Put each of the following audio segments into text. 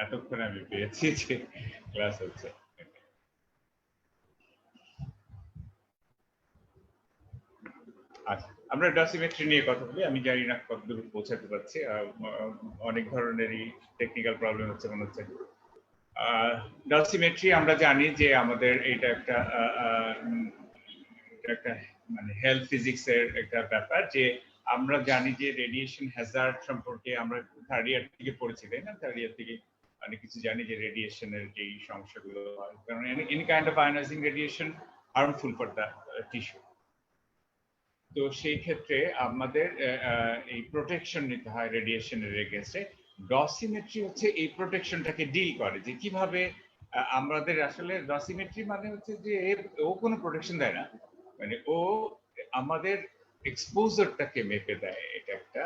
এতক্ষণ আমি পেয়েছি যে ক্লাস হচ্ছে। আচ্ছা, আমরা ডসিমেট্রি নিয়ে কথা বলি। আমি জানি না কতদূর পৌঁছাতে পারছি। অনেক ধরনেরই টেকনিক্যাল প্রবলেম হচ্ছে মনে হচ্ছে। ডসিমেট্রি আমরা জানি যে আমাদের এটা একটা একটা মানে হেলথ ফিজিক্স এর একটা ব্যাপার, যে আমরা জানি যে রেডিয়েশন হ্যাজার্ড সম্পর্কে আমরা থার্ড ইয়ার থেকে পড়েছি, তাই না? থার্ড ইয়ার থেকে অনেক কিছু জানি যে রেডিয়েশনের যে সমস্যাগুলো হয়, কারণ any kind of ionising radiation harmful for the tissue. তো সেই ক্ষেত্রে আমাদের এই প্রোটেকশন নিতে হয় রেডিয়েশনের এগেইনস্টে। ডসিমেট্রি হচ্ছে এই প্রোটেকশনটাকে ডিল করে, যে কিভাবে আমাদের আসলে ডসিমেট্রি মানে হচ্ছে যে ও কোনো প্রোটেকশন দেয় না, মানে ও আমাদের এক্সপোজারটাকে মেপে দেয়। এটা একটা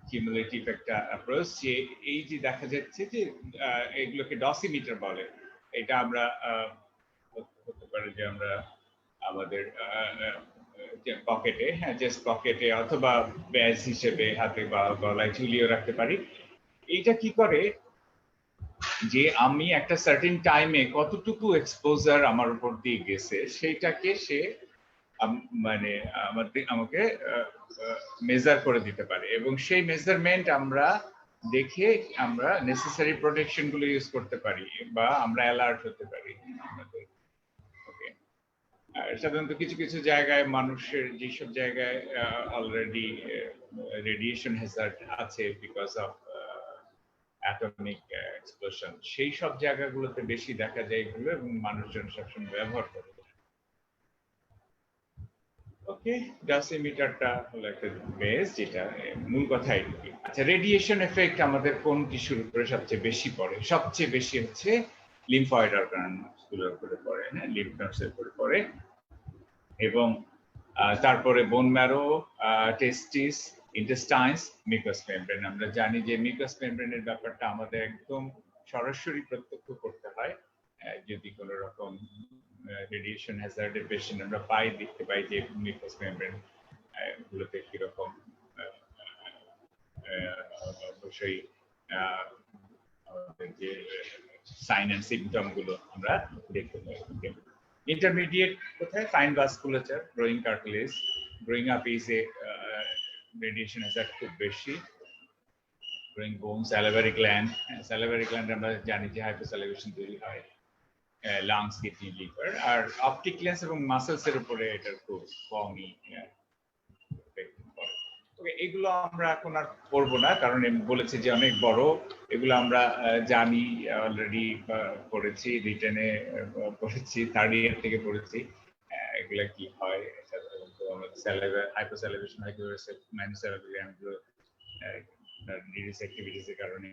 কিউমুলেটিভ একটা অ্যাপ্রোচ, যে এই যে দেখা যাচ্ছে যে এগুলোকে ডসিমিটার বলে। এটা আমরা হতে পারে যে আমরা আমাদের পকেটে, হ্যাঁ, জাস্ট পকেটে অথবা ব্যাজ হিসেবে হাতে বা গলায় ঝুলিয়ে রাখতে পারি। এইটা কি করে যে আমি একটা সার্টেন টাইমে কতটুকু এক্সপোজার আমার উপর দিয়ে গেছে সেইটাকে সে মানে আমাকে মেজার করে দিতে পারে, এবং সেই মেজারমেন্ট আমরা দেখে আমরা নেসেসারি প্রোটেকশন গুলো ইউজ করতে পারি বা আমরা অ্যালার্ট হতে পারি আমাদের। ওকে, সাধারণত কিছু কিছু জায়গায় মানুষের যেসব জায়গায় অলরেডি রেডিয়েশন হ্যাজার্ড আছে বিকজ অফ অ্যাটমিক এক্সপ্লোশন, সেই সব জায়গাগুলোতে বেশি দেখা যায় এগুলো, এবং মানুষজন সবসময় ব্যবহার করে। ওকে, ডসিমিটারটা হলো একটা বেস, যেটা মূল কথা এটুকুই। আচ্ছা, রেডিয়েশন এফেক্ট আমাদের কোন টিস্যুর উপরে সবচেয়ে বেশি পড়ে? সবচেয়ে বেশি হচ্ছে লিম্ফয়েড অর্গানগুলোর উপরে পড়ে, হ্যাঁ, লিম্ফ নোডসের উপরে পড়ে, এবং তারপরে বোন ম্যারো, টেস্টিস, ইন্টেস্টাইনস, মিউকাস মেমব্রেন। আমরা জানি যে মিউকাস মেমব্রেনের ব্যাপারটা আমাদের একদম সরাসরি প্রত্যক্ষ করতে হয় যদি কোনো রকম রেডিয়েশন হ্যাজার্ডের পেশেন্ট আমরা দেখতে পাই যে মিউকাস মেমব্রেন গুলোতে কিরকম অবশ্যই যে সাইন এন্ড সিম্পটম গুলো আমরা দেখতে পাই। ইন্টারমিডিয়েট কোথায়? Fine vasculature, growing cartilage, growing up is a radiation hazard খুব বেশি। গ্রোয়িং বোন, স্যালিভারি গ্ল্যান্ড, স্যালিভারি গ্ল্যান্ড আমরা জানি যে হাইপোস্যালিভেশন তৈরি হয়, লাংস, কিডনি, লিভার। আর অপটিক লেন্স এবং মাসেলস এর উপরে এটার খুব কমই। এগুলো আমরা এখন আর পড়বো না, কারণ বলেছি যে অনেক বড়। এগুলো আমরা জানি, অলরেডি পড়েছি, রিটেনে পড়েছি, থার্ড ইয়ার থেকে পড়েছি। এগুলা কি হয় সাধারণত আমাদের হাইপোস্যালিভেশন, মাইনোস্যালিভেশন গুলো ডিজিজ অ্যাক্টিভিটিস এর কারণে।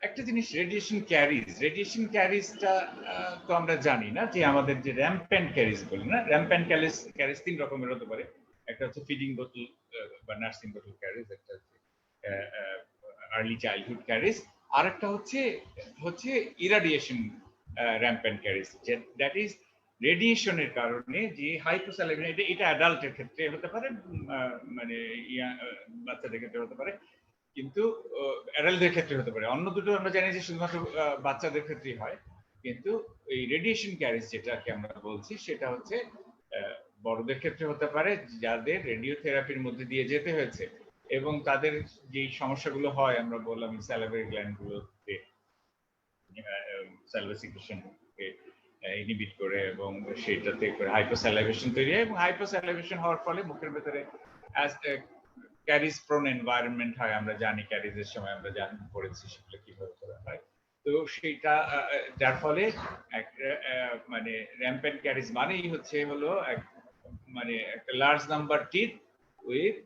একটা জিনিস, রেডিয়েশন ক্যারিজটা তো আমরা জানি না, যে আমাদের যে র্যাম্পেন্ট ক্যারিজ বলি না, র্যাম্পেন্ট ক্যারিজ তিন রকমের হতে পারে। একটা হচ্ছে ফিডিং বোতল বা নার্সিং বোতল ক্যারিজ, একটা হচ্ছে আর্লি চাইল্ডহুড ক্যারিজ, আর একটা হচ্ছে ইরাডিয়েশন র্যাম্পেন্ট ক্যারিজ, দ্যাট ইজ রেডিয়েশনের কারণে যে হাইপোস্যালিভেশন। এটা অ্যাডাল্টের ক্ষেত্রে হতে পারে, মানে বাচ্চাদের ক্ষেত্রে হতে পারে, কিন্তু অ্যাডাল্টদের ক্ষেত্রে হতে পারে। অন্য দুটো আমরা জানি যে শুধুমাত্র বাচ্চাদের ক্ষেত্রেই হয়, কিন্তু এই রেডিয়েশন ক্যারিজ যেটাকে আমরা বলছি সেটা হচ্ছে বড়দের ক্ষেত্রে হতে পারে, যাদের রেডিওথেরাপির মধ্যে দিয়ে যেতে হয়েছে, এবং তাদের যে সমস্যাগুলো হয় আমরা বললাম স্যালিভারি গ্ল্যান্ড গুলোতে স্যালিভারি সিক্রেশনকে ইনহিবিট করে, এবং সেটাতে করে হাইপোস্যালিভেশন তৈরি হয়, এবং হাইপোস্যালিভেশন হওয়ার ফলে মুখের ভেতরে ক্যারিজ প্রোন এনভায়রনমেন্ট হয়। আমরা জানি ক্যারিজের সময় আমরা জানি পড়েছি সেগুলো কিভাবে করা হয়। তো সেইটা যার ফলে মানে র্যাম্পেন্ট ক্যারিজ মানেই হলো মানে একটা large number teeth with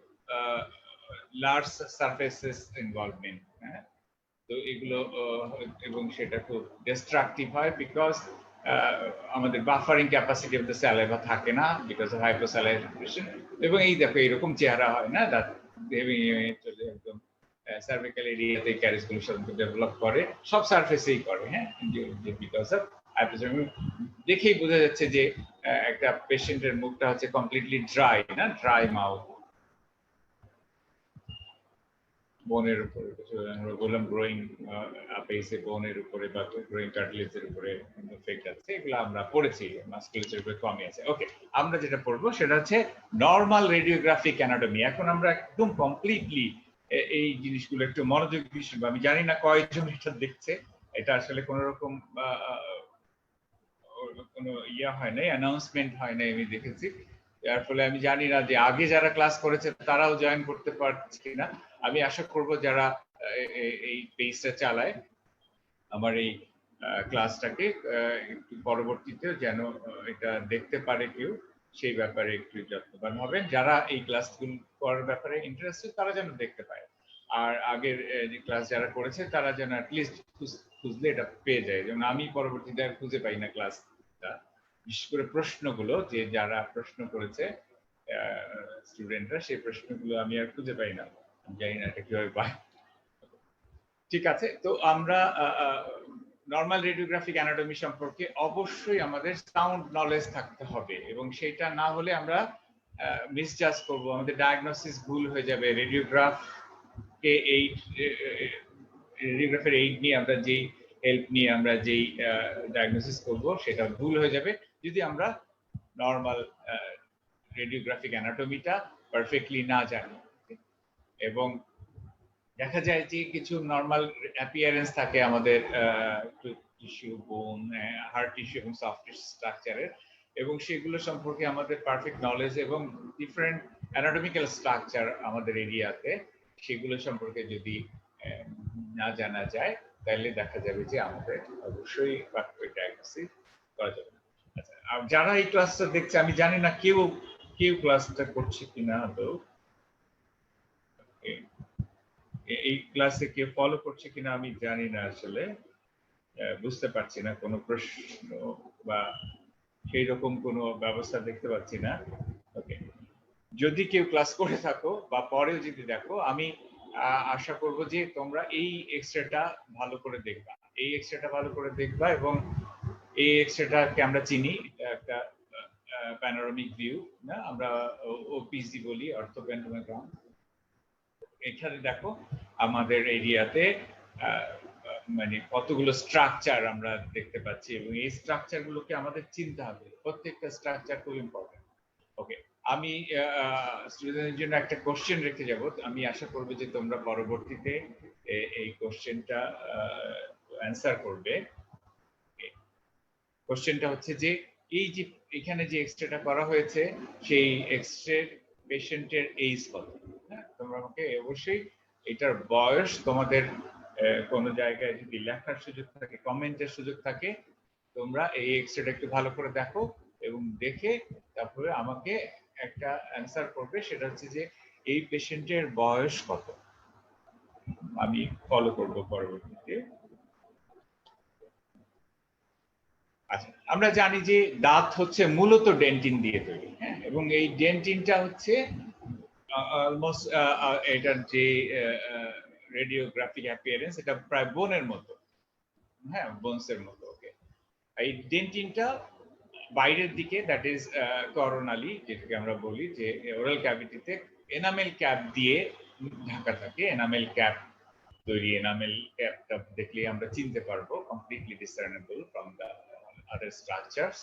large surfaces involvement. হ্যাঁ, তো এগুলো এবং সেটা খুব ডিস্ট্রাকটিভ হয়, বিকজ আমাদের buffering capacity of the saliva থাকে না, বিকজ অফ হাইপোস্যালাইভেশন। এবং এই দেখো এরকম চেহারা হয় না, চলে একদম সার্ভিক্যাল এরিয়াতে ক্যারিজ গুলো সাধারণত ডেভেলপ করে, সব সারফেসেই করে। হ্যাঁ, বিকজ অফ দেখেই বোঝা যাচ্ছে যে একটা পেশেন্টের মুখটা হচ্ছে কমপ্লিটলি ড্রাই, না ড্রাই মাউথ। বোনের উপরে আমরা বললাম গ্রোয়িং আপেসে বোনের উপরে বা গ্রোয়িং কার্টিলেজের উপরে এফেক্ট আছে, এগুলো আমরা পড়েছি, মাসকুলাসের উপরে কমই আছে। ওকে, আমরা যেটা পড়বো সেটা হচ্ছে নরমাল রেডিওগ্রাফিক অ্যানাটমি। এখন আমরা একদম কমপ্লিটলি এই জিনিসগুলো একটু মনোযোগ দিচ্ছি। আমি জানি না কয়জন এটা দেখছে, এটা আসলে কোন রকম কোনো ইয়া হয় নাই, অ্যানাউন্সমেন্ট হয় নাই, আমি দেখেছি। যার ফলে আমি জানি না যে আগে যারা ক্লাস করেছে তারাও জয়েন করতে পারছে কিনা। আমি আশা করব যারা এই পেজটা চালায় আমার এই ক্লাসটাকে একটু পরবর্তীতে যেন এটা দেখতে পারে কেউ, সেই ব্যাপারে একটু যত্নবান হবেন। যারা এই ক্লাসগুলো করার ব্যাপারে ইন্টারেস্টেড তারা যেন দেখতে পায়, আর আগের যে ক্লাস যারা করেছে তারা যেন অ্যাটলিস্ট খুঁজলে এটা পেয়ে যায়। যেমন আমি পরবর্তীতে আর খুঁজে পাই না ক্লাসটা, বিশেষ করে প্রশ্নগুলো, যে যারা প্রশ্ন করেছে স্টুডেন্টরা, সেই প্রশ্নগুলো আমি আর খুঁজে পাই না, জানি না এটা কিভাবে পাই। ঠিক আছে, তো আমরা নরমাল রেডিওগ্রাফিক অ্যানাটমি সম্পর্কে অবশ্যই আমাদের সাউন্ড নলেজ থাকতে হবে, এবং সেটা না হলে আমরা মিসজাজ করব, আমাদের ডায়াগনোসিস ভুল হয়ে যাবে। রেডিওগ্রাফকে এই রেডিওগ্রাফের এইড নিয়ে আমরা যেই হেল্প নিয়ে আমরা যেই ডায়াগনোসিস করব সেটা ভুল হয়ে যাবে যদি আমরা নরমাল রেডিওগ্রাফিক অ্যানাটমিটা পারফেক্টলি না জানি। এবং দেখা যায় যে কিছু নরমাল অ্যাপিয়ারেন্স থাকে আমাদের টিস্যু, বোন, হার্ট টিস্যু এবং সফট টিস্যু স্ট্রাকচারের, এবং সেগুলো সম্পর্কে আমাদের পারফেক্ট নলেজ এবং ডিফারেন্ট অ্যানাটমিক্যাল স্ট্রাকচার আমাদের এরিয়াতে, সেগুলো সম্পর্কে যদি না জানা যায় তাহলে দেখা যাবে যে আমাদের অবশ্যই পারফেক্ট ডায়াগনোসিস করা যাবে না। আচ্ছা, আর যারা এই ক্লাসটা দেখছে, আমি জানি না কেউ ক্লাসটা করছে কিনা, তো এই ক্লাসে কেউ ফলো করছে কিনা আমি জানি না, আসলে বুঝতে পারছি না, কোনো প্রশ্ন বা সেই রকম কোনো ব্যবস্থা দেখতে পাচ্ছি না। ওকে, যদি কেউ ক্লাস করে থাকো বা পরেও যদি দেখো, আমি আশা করব যে তোমরা এই এক্সট্রাটা ভালো করে দেখবা, এই এক্সট্রাটা ভালো করে দেখবা। এবং এই এক্সট্রাটাকে আমরা চিনি একটা প্যানোরামিক ভিউ, না আমরা ওপিসি বলি, অর্থোপ্যানোরামিক। এখানে দেখো আমাদের এরিয়াতে মানে কতগুলো স্ট্রাকচার আমরা দেখতে পাচ্ছি, এবং এই স্ট্রাকচার গুলোকে আমাদের চিনতে হবে, প্রত্যেকটা স্ট্রাকচার খুব ইম্পর্টেন্ট। ওকে, আমি স্টুডেন্টদের জন্য একটা কোশ্চেন রেখে যাব, আমি আশা করব যে তোমরা পরবর্তীতে এই কোশ্চেনটা অ্যান্সার করবে। কোশ্চেনটা হচ্ছে যে এই যে এখানে যে এক্সরেটা করা হয়েছে, সেই এক্সরে পেশেন্টের এইজ কত? হ্যাঁ, তোমরা আমাকে অবশ্যই এটার বয়স তোমাদের কোনো জায়গায় যদি লেখার সুযোগ থাকে, কমেন্টের সুযোগ থাকে, তোমরা এই এক্সরেটা একটু ভালো করে দেখো, এবং দেখে তারপরে আমাকে একটা অ্যান্সার করবে, সেটা হচ্ছে যে এই পেশেন্টের বয়স কত। আমি ফলো করব পরবর্তীতে। আচ্ছা, আমরা জানি যে দাঁত হচ্ছে মূলত ডেন্টিন দিয়ে তৈরি, হ্যাঁ, এবং এই ডেন্টিনটা হচ্ছে অলমোস্ট এটার যে রেডিওগ্রাফিক অ্যাপিয়ারেন্স, এটা প্রায় বোনের মতো, হ্যাঁ, বোনসের মতো। ওকে, এই ডেন্টিনটা বাইরের দিকে, দ্যাট ইজ করোনালি, যেটাকে আমরা বলি যে ওরাল ক্যাভিটিতে এনামেল ক্যাপ দিয়ে ঢাকা থাকে। এনামেল ক্যাপ তৈরি, এনামেল ক্যাপটা দেখলে আমরা চিনতে পারবো, completely discernible from the other structures.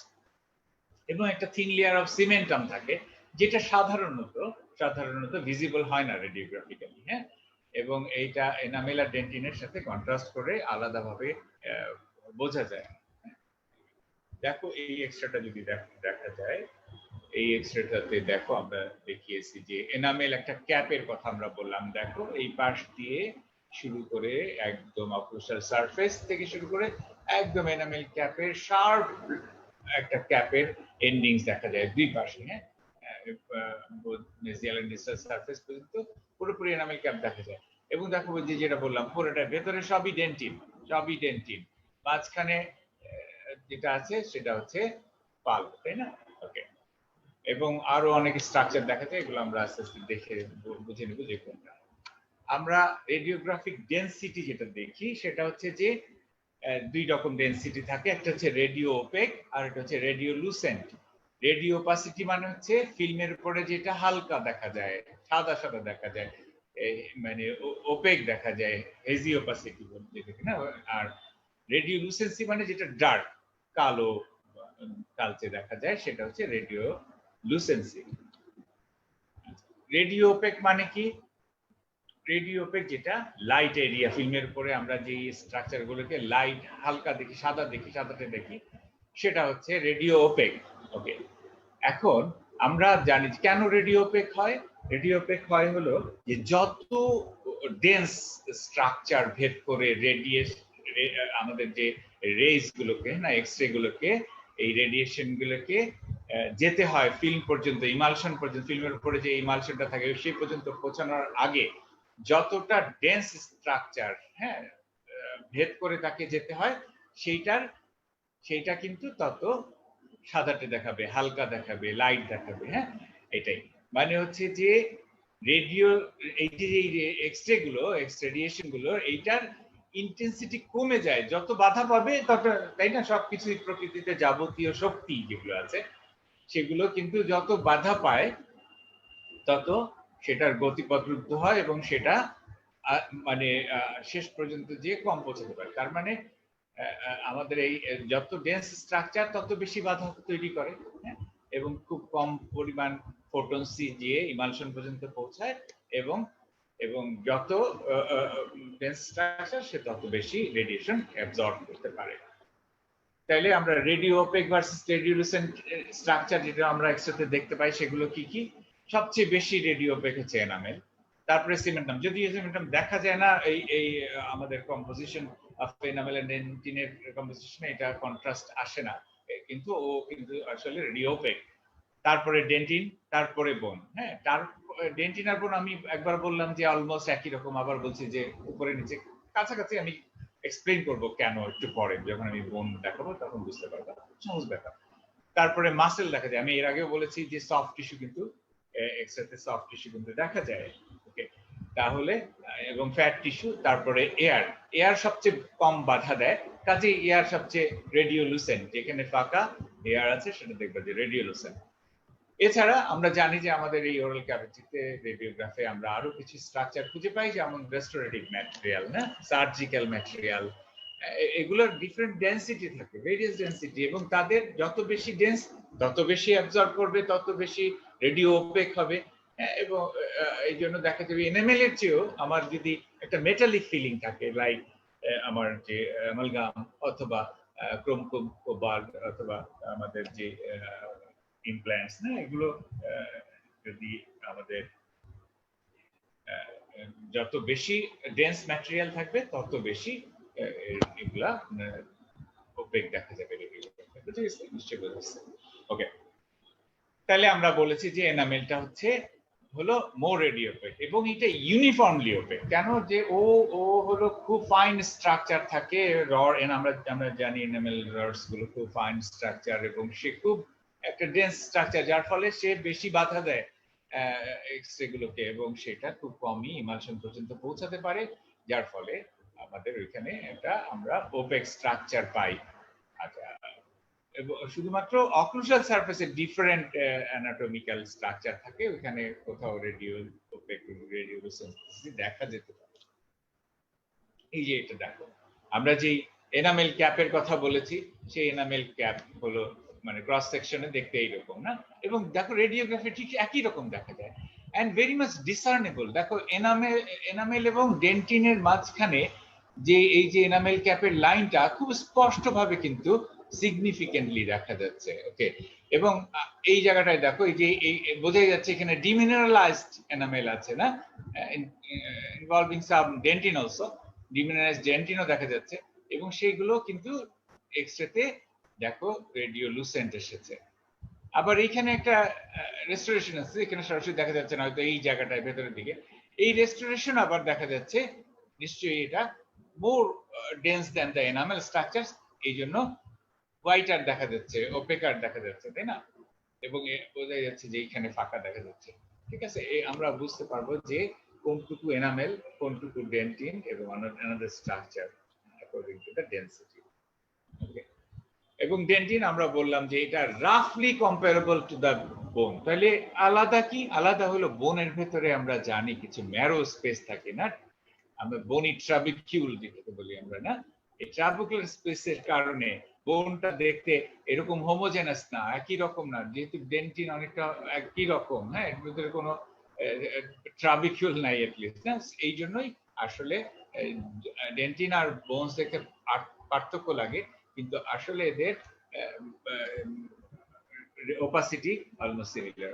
এবং একটা থিন লেয়ার অফ সিমেন্টাম থাকে, যেটা সাধারণত ভিজিবল হয় না রেডিওগ্রাফিক্যালি, হ্যাঁ, এবং এইটা এনামেল আর ডেন্টিনের সাথে কন্ট্রাস্ট করে আলাদাভাবে বোঝা যায়। দেখো এই এক্সট্রাটা যদি দেখা যায়, এই এক্সট্রাটাতে দেখো আমরা দেখিয়েছি যে এনামেল একটা ক্যাপের কথা আমরা বললাম। দেখো এই পাশ দিয়ে শুরু করে একদম অক্লুসাল সারফেস থেকে শুরু করে একদম এনামেল ক্যাপের শার্প একটা ক্যাপের এন্ডিংস দেখা যায় দুই পাশে, হ্যাঁ, মেজিয়াল এন্ড ডিস্টাল সারফেস পর্যন্ত পুরোপুরি এনামেল ক্যাপ দেখা যায়। এবং দেখো যে যেটা বললাম, পুরোটা ভেতরে সবই ডেন্টিন, মাঝখানে যেটা আছে সেটা হচ্ছে পাল্প, তাই না? ওকে, এবং আরো অনেক স্ট্রাকচার দেখা যায়, এগুলো আমরা আস্তে আস্তে দেখে বুঝে নেব যে কোনটা। আমরা রেডিওগ্রাফিক ডেনসিটি যেটা দেখি সেটা হচ্ছে যে দুই রকম ডেনসিটি থাকে, একটা হচ্ছে রেডিও ওপেক আর একটা হচ্ছে রেডিও লুসেন্ট। রেডিও ওপাসিটি মানে হচ্ছে ফিল্মের উপরে যেটা হালকা দেখা যায়, সাদা সাদা দেখা যায়, মানে ওপেক দেখা যায়, হেজি ওপাসিটি বলতে না। আর রেডিও লুসেন্সি মানে যেটা ডার্ক, কালো কালচে দেখা যায়, সেটা হচ্ছে রেডিও লুসেন্সি। রেডিও ওপেক মানে কি? রেডিও ওপেক যেটা লাইট এরিয়া, ফিল্মের উপরে আমরা যে স্ট্রাকচার গুলোকে লাইট হালকা দেখি, সাদা দেখি, সাদাতে দেখি, সেটা হচ্ছে রেডিও ওপেক। ওকে, এখন আমরা জানি কেন রেডিও ওপেক হয়। রেডিও ওপেক হয় হলো যে যত ডেন্স স্ট্রাকচার ভেদ করে রেডিয়েস আমাদের যে রেজ গুলোকে না, এক্সরে গুলোকে, এই রেডিয়েশন গুলোকে যেতে হয় ফিল্ম পর্যন্ত, ইমালশন পর্যন্ত, ফিল্মের উপরে যে ইমালশনটা থাকে সেই পর্যন্ত পৌঁছানোর আগে যতটা ডেন্স স্ট্রাকচার হ্যাঁ ভেদ করে তাকে যেতে হয়, সেইটা কিন্তু তত সাদাটে দেখাবে, হালকা দেখাবে, লাইট দেখাবে। হ্যাঁ, এটাই মানে হচ্ছে যে রেডিও, এই যে এক্সরে গুলো, এক্স রেডিয়েশন গুলো, এইটার ইন্টেন্সিটি কমে যায় যত বাধা পাবে তত, তাই না? সবকিছুই প্রকৃতিতে যাবতীয় শক্তি যেগুলো আছে সেগুলো কিন্তু যত বাধা পায় তত সেটার গতিপথ রুদ্ধ হয় এবং সেটা মানে শেষ পর্যন্ত যে কম পৌঁছাতে পারে। তার মানে আমাদের এই যত ডেন্স স্ট্রাকচার তত বেশি বাধা তৈরি করে, হ্যাঁ? এবং খুব কম পরিমাণ ফোটনসি দিয়ে ইমালশন পর্যন্ত পৌঁছায়, এবং এবং যত ডেন্স স্ট্রাকচার সে তত বেশি রেডিয়েশন অ্যাবজর্ব করতে পারে। তাইলে আমরা রেডিও ওপেক ভার্সেস রেডিওলুসেন্ট স্ট্রাকচার যেটা আমরা একসাথে দেখতে পাই সেগুলো কি কি? সবচেয়ে বেশি রেডিও ওপেক হচ্ছে এনামেল, তারপরে সিমেন্টাম। যদি সিমেন্টাম দেখা যায় না এই আমাদের কম্পোজিশন অফ এনামেল এন্ড ডেন্টিনের কম্পোজিশনে এটা কন্ট্রাস্ট আসে না, কিন্তু ও কিন্তু আসলে রেডিও ওপেক। তারপরে ডেন্টিন, তারপরে বোন। হ্যাঁ, তার ডেন্টিন আর বোন আমি একবার বললাম যে অলমোস্ট একই রকম, আবার বলছি যে উপরে নিচে কাছাকাছি। আমি এক্সপ্লেইন করব কেন একটু পরে, যখন আমি বোন দেখাবো তখন বুঝতে পারবো, সহজ ব্যাপার। তারপরে মাসেল দেখা যায়, আমি এর আগেও বলেছি যে সফট টিস্যু কিন্তু এক্সরেতে সফট টিস্যু কিন্তু দেখা যায়। ওকে, তাহলে এবং ফ্যাট টিস্যু, তারপরে এয়ার। এয়ার সবচেয়ে কম বাধা দেয়, কাজে এয়ার সবচেয়ে রেডিওলুসেন্ট, যেখানে ফাঁকা এয়ার আছে সেটা দেখবে যে রেডিওলুসেন্ট। এছাড়া আমরা জানি যে আমাদের এই ওরাল ক্যাভিটিতে রেডিওগ্রাফে আমরা আরো কিছু স্ট্রাকচার খুঁজে পাই, যেমন রেস্টোরেটিভ ম্যাটেরিয়াল, না, সার্জিক্যাল ম্যাটেরিয়াল। এগুলোর ডিফারেন্ট ডেন্সিটি থাকে, ভেরিয়াস ডেন্সিটি, এবং তাদের যত বেশি ডেন্স তত বেশি অ্যাবজর্ব করবে, তত বেশি রেডিও ওপেক হবে। এবং এই জন্য দেখা যাবে এনামেল এর চেয়েও আমার যদি একটা মেটালিক ফিলিং থাকে, লাইক আমার যে অ্যামালগাম অথবা ক্রোম কোবাল্ট অথবা আমাদের যে ইমপ্ল্যান্টস, না, এগুলো যদি আমাদের যত বেশি ডেন্স ম্যাটেরিয়াল থাকবে তত বেশি এগুলা ওপেক দেখা যাবে, নিশ্চয়ই বোঝাচ্ছে। ওকে, তাহলে আমরা বলেছি যে এনামেলটা হলো মোর রেডিও ওপেক, এবং এটা ইউনিফর্মলি ওপেক। কেন? যে ও হলো খুব ফাইন স্ট্রাকচার থাকে, রড, আমরা জানি এনামেল রডস গুলো খুব ফাইন স্ট্রাকচার, এবং সে খুব একটা ডেন্স স্ট্রাকচার, যার ফলে সে বেশি বাধা দেয় এক্সরে গুলোকে, এবং সেটা খুব কমই ইমালশন পর্যন্ত পৌঁছাতে পারে, যার ফলে আমাদের ওইখানে একটা আমরা ওপেক স্ট্রাকচার পাই। আচ্ছা, শুধুমাত্র অক্লুসাল সারফেসে ডিফারেন্ট অ্যানাটমিক্যাল স্ট্রাকচার থাকে, ওখানে কোথাও রেডিও ওপেক, রেডিওলুসেন্সি দেখা যেতে পারে। এই যে এটা দেখো, আমরা যেই এনামেল ক্যাপের কথা বলেছি, সেই এনামেল ক্যাপ হলো মানে ক্রস সেকশনে দেখতে এইরকম, না? এবং দেখো রেডিওগ্রাফি ঠিক একই রকম দেখা যায়, এন্ড ভেরি মাচ ডিসার্নেবল। দেখো এনামেল এবং ডেন্টিনের মাঝখানে যে এই যে এনামেল ক্যাপের লাইনটা খুব স্পষ্টভাবে কিন্তু সিগনিফিকেন্টলি দেখা যাচ্ছে। ওকে, এবং এই জায়গাটায় দেখো, এই যে এই বোঝাই যাচ্ছে এখানে ডিমিনারেলাইজড এনামেল আছে, না, ইনভলভিং সাম ডেন্টিন অলসো, ডিমিনারাইজড ডেন্টিনও দেখা যাচ্ছে, এবং সেইগুলো কিন্তু এক্সরেতে দেখো রেডিওলুসেন্ট এসেছে। আবার এইখানে একটা রেস্টোরেশন আছে, এখানে সরাসরি দেখা যাচ্ছে না, হয়তো এই জায়গাটায় ভেতরের দিকে এই রেস্টোরেশন আবার দেখা যাচ্ছে, নিশ্চয়ই এটা more dense than the enamel structure, এই জন্য হোয়াইটার দেখা যাচ্ছে, ওপেকার দেখা যাচ্ছে, তাই না? এবং বোঝা যাচ্ছে যে এইখানে ফাঁকা দেখা যাচ্ছে। ঠিক আছে, আমরা বুঝতে পারবো যে কোনটুকু এনামেল, কোনটুকু ডেন্টিন এবং another structure according to the density. Okay. এবং ডেন্টিন আমরা বললাম যে এটা রাফলি কম্পারেবল টু দ্য বোন। তাহলে আলাদা কি? আলাদা হলো বোনের ভেতরে আমরা জানি কিছু ম্যারো স্পেস থাকে না, আমরা বোনি ট্রাবিকিউল যেটাকে বলি আমরা, না? এই ট্রাবিকুলার স্পেসের কারণে বোনটা দেখতে এরকম হোমোজেনাস না, একই রকম না, যেহেতু ডেন্টিন অনেকটা একই রকম, হ্যাঁ, এর ভিতরে কোনো ট্রাবিকিউল নাই এটলিস্ট, না? এই জন্যই আসলে ডেন্টিন আর বোনস দেখতে পার্থক্য লাগে, কিন্তু আসলে এদের ওপাসিটি অলমোস্ট সিমিলার।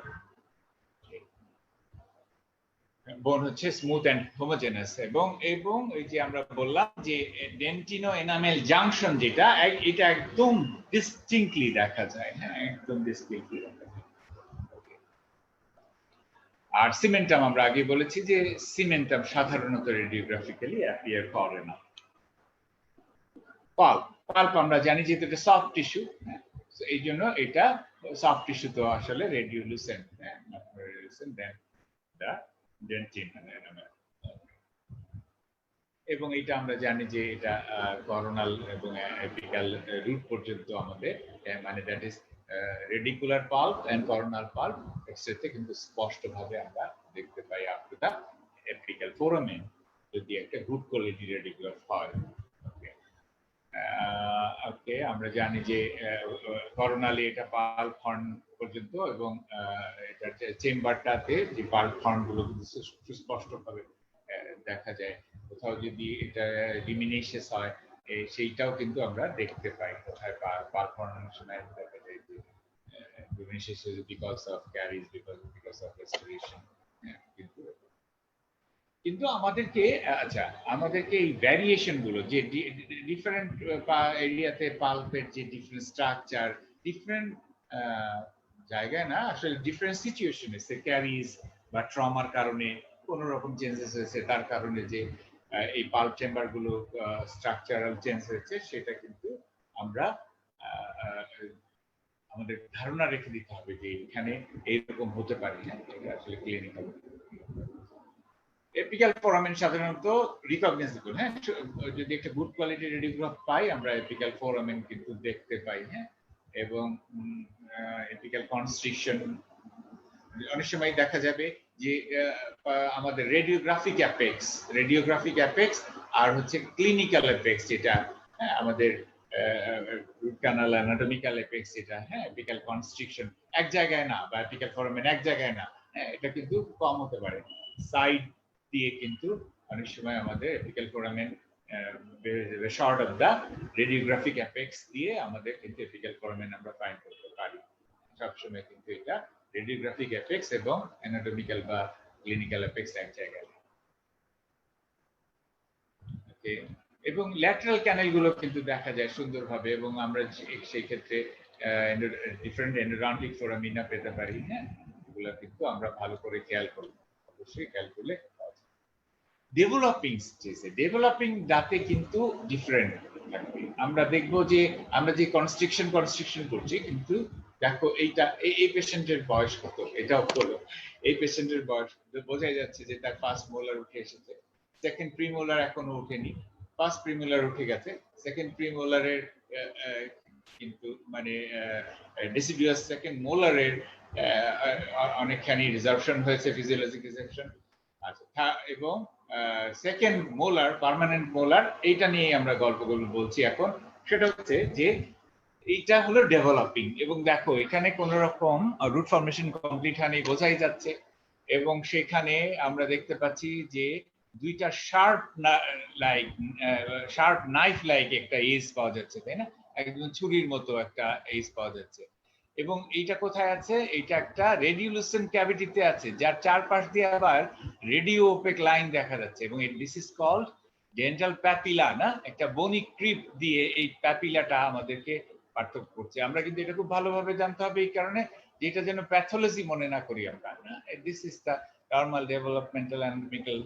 বোন হচ্ছে স্মুথ এন্ড হোমোজেনাস, এবং এবং এই যে আমরা বললাম যে ডেন্টিনো এনামেল জাংশন যেটা, এটা একদম ডিস্টিংক্টলি দেখা যায়, হ্যাঁ, একদম ডিস্টিংক্টলি দেখা যায়। আর সিমেন্টাম আমরা আগে বলেছি যে সিমেন্টাম সাধারণত রেডিওগ্রাফিক্যালি অ্যাপিয়ার করে না। পাল্প, পাল্প আমরা জানি যে এটা সফট টিস্যু, হ্যাঁ, এই জন্য এটা সফট টিস্যু তো আসলে রেডিওলুসেন্ট, হ্যাঁ, রেডিওলুসেন্ট দেন দা ডেন্টিন এবং এটা আমরা জানি যে এটা করোনাল এবং এপিক্যাল রুট পর্যন্ত আমাদের, মানে that is radicular pulp and coronal pulp একসাথে কিন্তু স্পষ্টভাবে আমরা দেখতে পাই up to the apical foramen যদি একটা গুড কোয়ালিটি রেডিকুলার হয়। ওকে, আমরা জানি যে করোনালি এটা পাল্প হর্ন পর্যন্ত, এবং এটা চেম্বারটাতে যে পাল্প হর্ন গুলো কিন্তু সুস্পষ্টভাবে দেখা যায়। কোথাও যদি এটা ডিমিনিশিয়াস হয় সেইটাও কিন্তু আমরা দেখতে পাই, কোথায় পাল্প হর্নের সময় দেখা যায় যে diminishes because of caries, because of restoration. কিন্তু আমাদেরকে, আচ্ছা, আমাদেরকে এই ভ্যারিয়েশন গুলো যে ডিফারেন্ট এরিয়াতে পাল্পের যে ডিফারেন্ট স্ট্রাকচার, ডিফারেন্ট জায়গায় না, আসলে ডিফারেন্ট সিচুয়েশনে, ক্যারিজ বা ট্রমার কারণে কোন রকম চেঞ্জেস হয়েছে, তার কারণে যে এই পাল্প চেম্বার গুলো স্ট্রাকচারাল চেঞ্জ হয়েছে, সেটা কিন্তু আমরা আমাদের ধারণা রেখে দিতে হবে যে এখানে এইরকম হতে পারে, হ্যাঁ, এটা আসলে ক্লিনিক্যাল। এপিক্যাল ফোরামেন সাধারণত রিকগনাইজেবল, হ্যাঁ, যদি একটা গুড কোয়ালিটি রেডিওগ্রাফ পাই আমরা এপিক্যাল ফোরামেন কিন্তু দেখতে পাই, হ্যাঁ, এবং এপিক্যাল কনস্ট্রিকশন অনেক সময় দেখা যাবে যে আমাদের রেডিওগ্রাফিক অ্যাপেক্স আর হচ্ছে ক্লিনিক্যাল অ্যাপেক্স, যেটা, হ্যাঁ, আমাদের রুট ক্যানাল অ্যানাটমিক্যাল অ্যাপেক্স, যেটা, হ্যাঁ, এপিক্যাল কনস্ট্রিকশন এক জায়গায় না, বা এপিক্যাল ফোরামেন এক জায়গায় না, হ্যাঁ, এটা কিন্তু কম হতে পারে। সাইড দিয়ে কিন্তু অনেক সময় আমাদের apical foramen short of the radiographic apex দিয়ে আমাদের কিন্তু এপিক্যাল ফোরামেন আমরা ফাইন্ড করতে পারি। সবসময় কিন্তু এটা রেডিওগ্রাফিক অ্যাপেক্স এবং অ্যানাটমিক্যাল বা ক্লিনিক্যাল অ্যাপেক্স এক জায়গায়। ওকে, এবং ল্যাটারাল ক্যানেল গুলো কিন্তু দেখা যায় সুন্দরভাবে, এবং আমরা সেই ক্ষেত্রে ডিফারেন্ট এন্ডোডন্টিক ফোরামিনা পেতে পারি, হ্যাঁ, এগুলো কিন্তু আমরা ভালো করে খেয়াল করব, অবশ্যই খেয়াল করলে। ডেভেলপিং স্টেজে, ডেভেলপিং দাঁতে কিন্তু ডিফারেন্ট থাকবে। আমরা দেখব যে আমরা যে কনস্ট্রিকশন করছি, কিন্তু দেখো এইটা এই পেশেন্টের বয়স কত, এটাও হলো এই পেশেন্টের বয়স বোঝাই যাচ্ছে যে তার ফার্স্ট মোলার উঠে এসেছে, সেকেন্ড প্রিমোলার এখনো ওঠেনি, ফার্স্ট প্রিমোলার উঠে গেছে, সেকেন্ড প্রিমোলারের কিন্তু মানে ডিসিডিউয়াস সেকেন্ড মোলারের অনেকখানি রিজার্ভশন হয়েছে, ফিজিওলজিক রিজার্ভশন। আচ্ছা, এবং সেকেন্ড মোলার, পার্মানেন্ট মোলার, এইটা নিয়ে আমরা গল্প বলছি এখন। সেটা হচ্ছে যে এইটা হলো ডেভেলপিং, এবং দেখো এখানে কোন রকম রুট ফর্মেশন কমপ্লিট হয়নি বোঝাই যাচ্ছে, এবং সেখানে আমরা দেখতে পাচ্ছি যে দুইটা শার্প নাইফ লাইক একটা এজ পাওয়া যাচ্ছে, তাই না? একদম ছুরির মতো একটা এজ পাওয়া যাচ্ছে, এবং এইটা কোথায় আছে? এইটা একটা রেডিওলুসেন্ট ক্যাভিটিতে আছে, যার চারপাশ দিয়ে আবার রেডিও ওপেক লাইন দেখা যাচ্ছে, এবং this is called dental papilla, না? একটা বনি ক্রিপ দিয়ে এই প্যাপিলাটা আমাদেরকে পার্থক্য করছে। আমরা কিন্তু এটা খুব ভালোভাবে জানতে হবে, এই কারণে যেটা যেন প্যাথোলজি মনে না করি আমরা, না? This is the normal developmental anatomical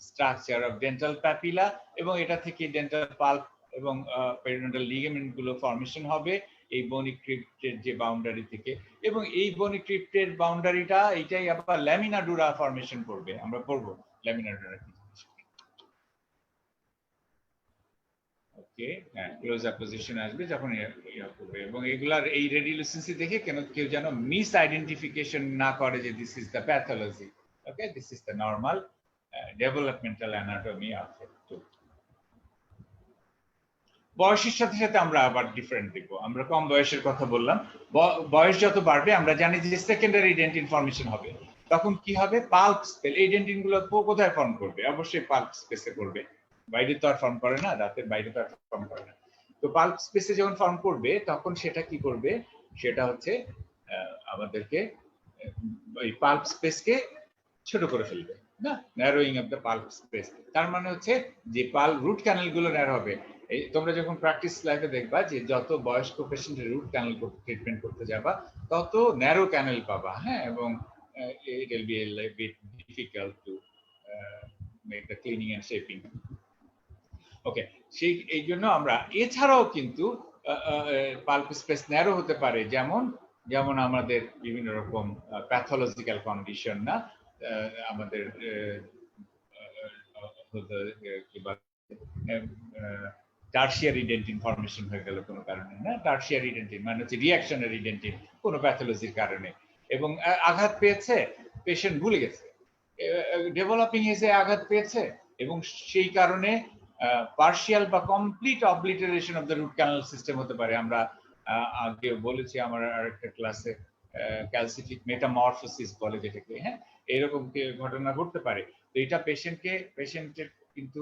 structure of dental papilla, এবং এটা থেকে ডেন্টাল পাল্প এবং পেরিডন্টাল লিগামেন্ট গুলো ফর্মেশন হবে এই বনি ক্রিপ্টের যে বাউন্ডারি থেকে, এবং এই বনি ক্রিপ্টের বাউন্ডারিটা এইটাই আবার ল্যামিনা ডুরা ফর্মেশন করবে, আমরা পড়বো ল্যামিনার ডুরা কি জিনিস। ওকে, হ্যাঁ, ক্লোজ আপ পজিশন আসবে যখন ইয়া করবে, এবং এগুলার এই রেডিওলুসেন্সি দেখে কেউ যেন মিস আইডেন্টিফিকেশন না করে যে this is the pathology. Okay, this is the normal developmental anatomy of tooth. বয়সের সাথে সাথে আমরা আবার ডিফারেন্ট দেখবো। আমরা কম বয়সের কথা বললাম, বয়স যত বাড়বে আমরা জানি যে সেকেন্ডারি ডেন্টিন ফর্মেশন হবে। তখন কি হবে, পাল্প স্পেস, এই ডেন্টিন গুলো কোথায় ফর্ম করবে? অবশ্যই পাল্প স্পেসে করবে, বাইরে তো আর ফর্ম করে না, দাঁতের বাইরে তো আর ফর্ম করে না। তো পাল্প স্পেসে যখন ফর্ম করবে তখন সেটা কি করবে, সেটা হচ্ছে আমাদেরকে ওই পাল্প স্পেসকে ছোট করে ফেলবে না, ন্যারোইং অফ দ্য পাল্প স্পেস। তার মানে হচ্ছে যে পাল্প রুট ক্যানেল গুলো ন্যারো হবে। এই তোমরা যখন প্র্যাকটিস লাইফে দেখবা যে যত বয়স্ক পেশেন্টের রুট ক্যানেল ট্রিটমেন্ট করতে যাবা তত ন্যারো ক্যানেল পাবা, হ্যাঁ, এবং it will be a bit difficult to make the cleaning and shaping. ওকে, সেই এই জন্য আমরা এছাড়াও কিন্তু পাল্প স্পেস ন্যারো হতে পারে, যেমন আমাদের বিভিন্ন রকম প্যাথোলজিক্যাল কন্ডিশন, না আমাদের টার্সিয়ারি ডেন্টিন ফর্মেশন হয়ে গেল কোনো কারণে, না, টার্সিয়ারি ডেন্টিন মানে হচ্ছে রিঅ্যাকশনারি ডেন্টিন কোনো প্যাথোলজির কারণে, এবং আঘাত পেয়েছে, পেশেন্ট ভুলে গেছে, ডেভেলপিং এজে আঘাত পেয়েছে, এবং সেই কারণে পার্শিয়াল বা complete obliteration of the root canal system হতে পারে। আমরা আগে বলেছি আমার আরেকটা ক্লাসে, ক্যালসিফিক মেটামরফোসিস বলে যেটাকে, হ্যাঁ, এরকম ঘটনা ঘটতে পারে। তো এটা পেশেন্টের কিন্তু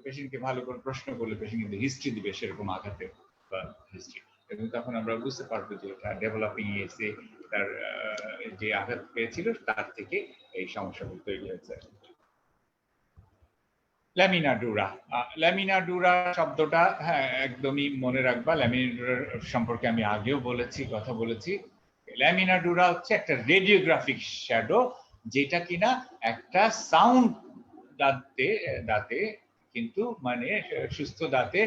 পেশেন্টকে ভালো করে প্রশ্ন করলে পেশেন্ট কিন্তু হিস্ট্রি দিবে সেরকম আঘাতের বা হিস্ট্রি, এবং তখন আমরা বুঝতে পারবো যে এটা ডেভেলপিং এসে তার যে আঘাত পেয়েছিল তার থেকে এই সমস্যাগুলো তৈরি হয়েছে। ল্যামিনা ডুরা, ল্যামিনা ডুরা শব্দটা হ্যাঁ একদমই মনে রাখবা। ল্যামিনা ডুরা সম্পর্কে আমি আগেও কথা বলেছি। ল্যামিনা ডুরা হচ্ছে একটা রেডিওগ্রাফিক শ্যাডো, যেটা কিনা একটা সাউন্ড দাঁতে কিন্তু মানে সুস্থ দাঁতে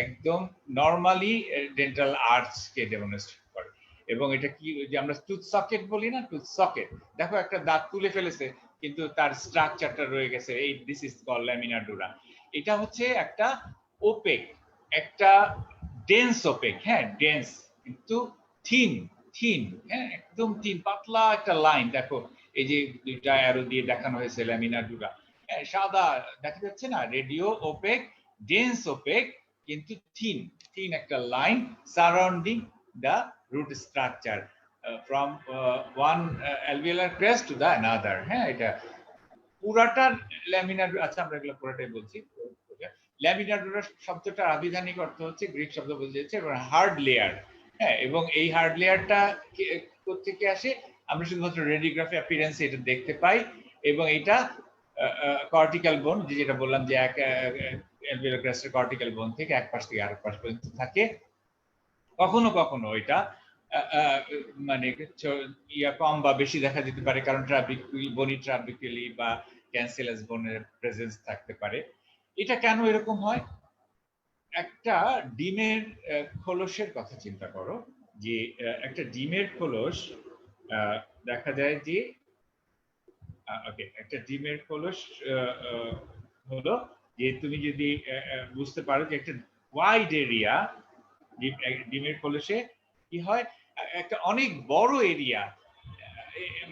একদম নরমালি ডেন্টাল আর্চকে ডেমনস্ট্রেট করে। এবং এটা কি যে আমরা টুথ সকেট বলি না, টুথ সকেট, দেখো একটা দাঁত তুলে ফেলেছে কিন্তু তার স্ট্রাকচারটা রয়ে গেছে, এই this is called lamina dura. এটা হচ্ছে একটা ওপেক, একটা ডেন্স ওপেক, হ্যাঁ ডেন্স কিন্তু থিন, হ্যাঁ একদম থিন পাতলা একটা লাইন। দেখো এই যে দুইটা অ্যারো দিয়ে দেখানো হয়েছে ল্যামিনা ডুরা, সাদা দেখা যাচ্ছে না, রেডিও ওপেক, ডেন্স ওপেক কিন্তু থিন একটা line surrounding the root structure from one alveolar crest to the another. হ্যাঁ, এটা পুরাটা ল্যামিনা, আচ্ছা আমরা এগুলো পুরাটাই বলছি। ল্যামিনা ডুরা শব্দটার আবিধানিক অর্থ হচ্ছে, গ্রিক শব্দ বলছে হার্ড লেয়ার, হ্যাঁ, এবং এই হার্ড লেয়ারটা কোত্থেকে আসে, আমরা শুধুমাত্র রেডিওগ্রাফি অ্যাপিয়ারেন্সে এটা দেখতে পাই, এবং এটা কর্টিক্যাল বোন, যেটা বললাম যে এক অ্যালভিওলার ক্রেস্টের কর্টিক্যাল বোন থেকে এক পাশ থেকে আরেক পাশ পর্যন্ত থাকে। কখনো কখনো এটা মানে ইয়া কম বা বেশি দেখা যেতে পারে, কারণ বনি ট্রাবিকুলি বা ক্যান্সেলাস বোনের প্রেজেন্স থাকতে পারে। এটা কেন এরকম হয়, একটা ডিমের খোলসের কথা চিন্তা করো, যে একটা ডিমের খোলস দেখা যায় যে ওকে, একটা ডিমের খোলস হলো যে তুমি যদি বুঝতে পারো যে একটা ওয়াইড এরিয়া ডিমের খোলসে কি হয়, একটা অনেক বড় এরিয়া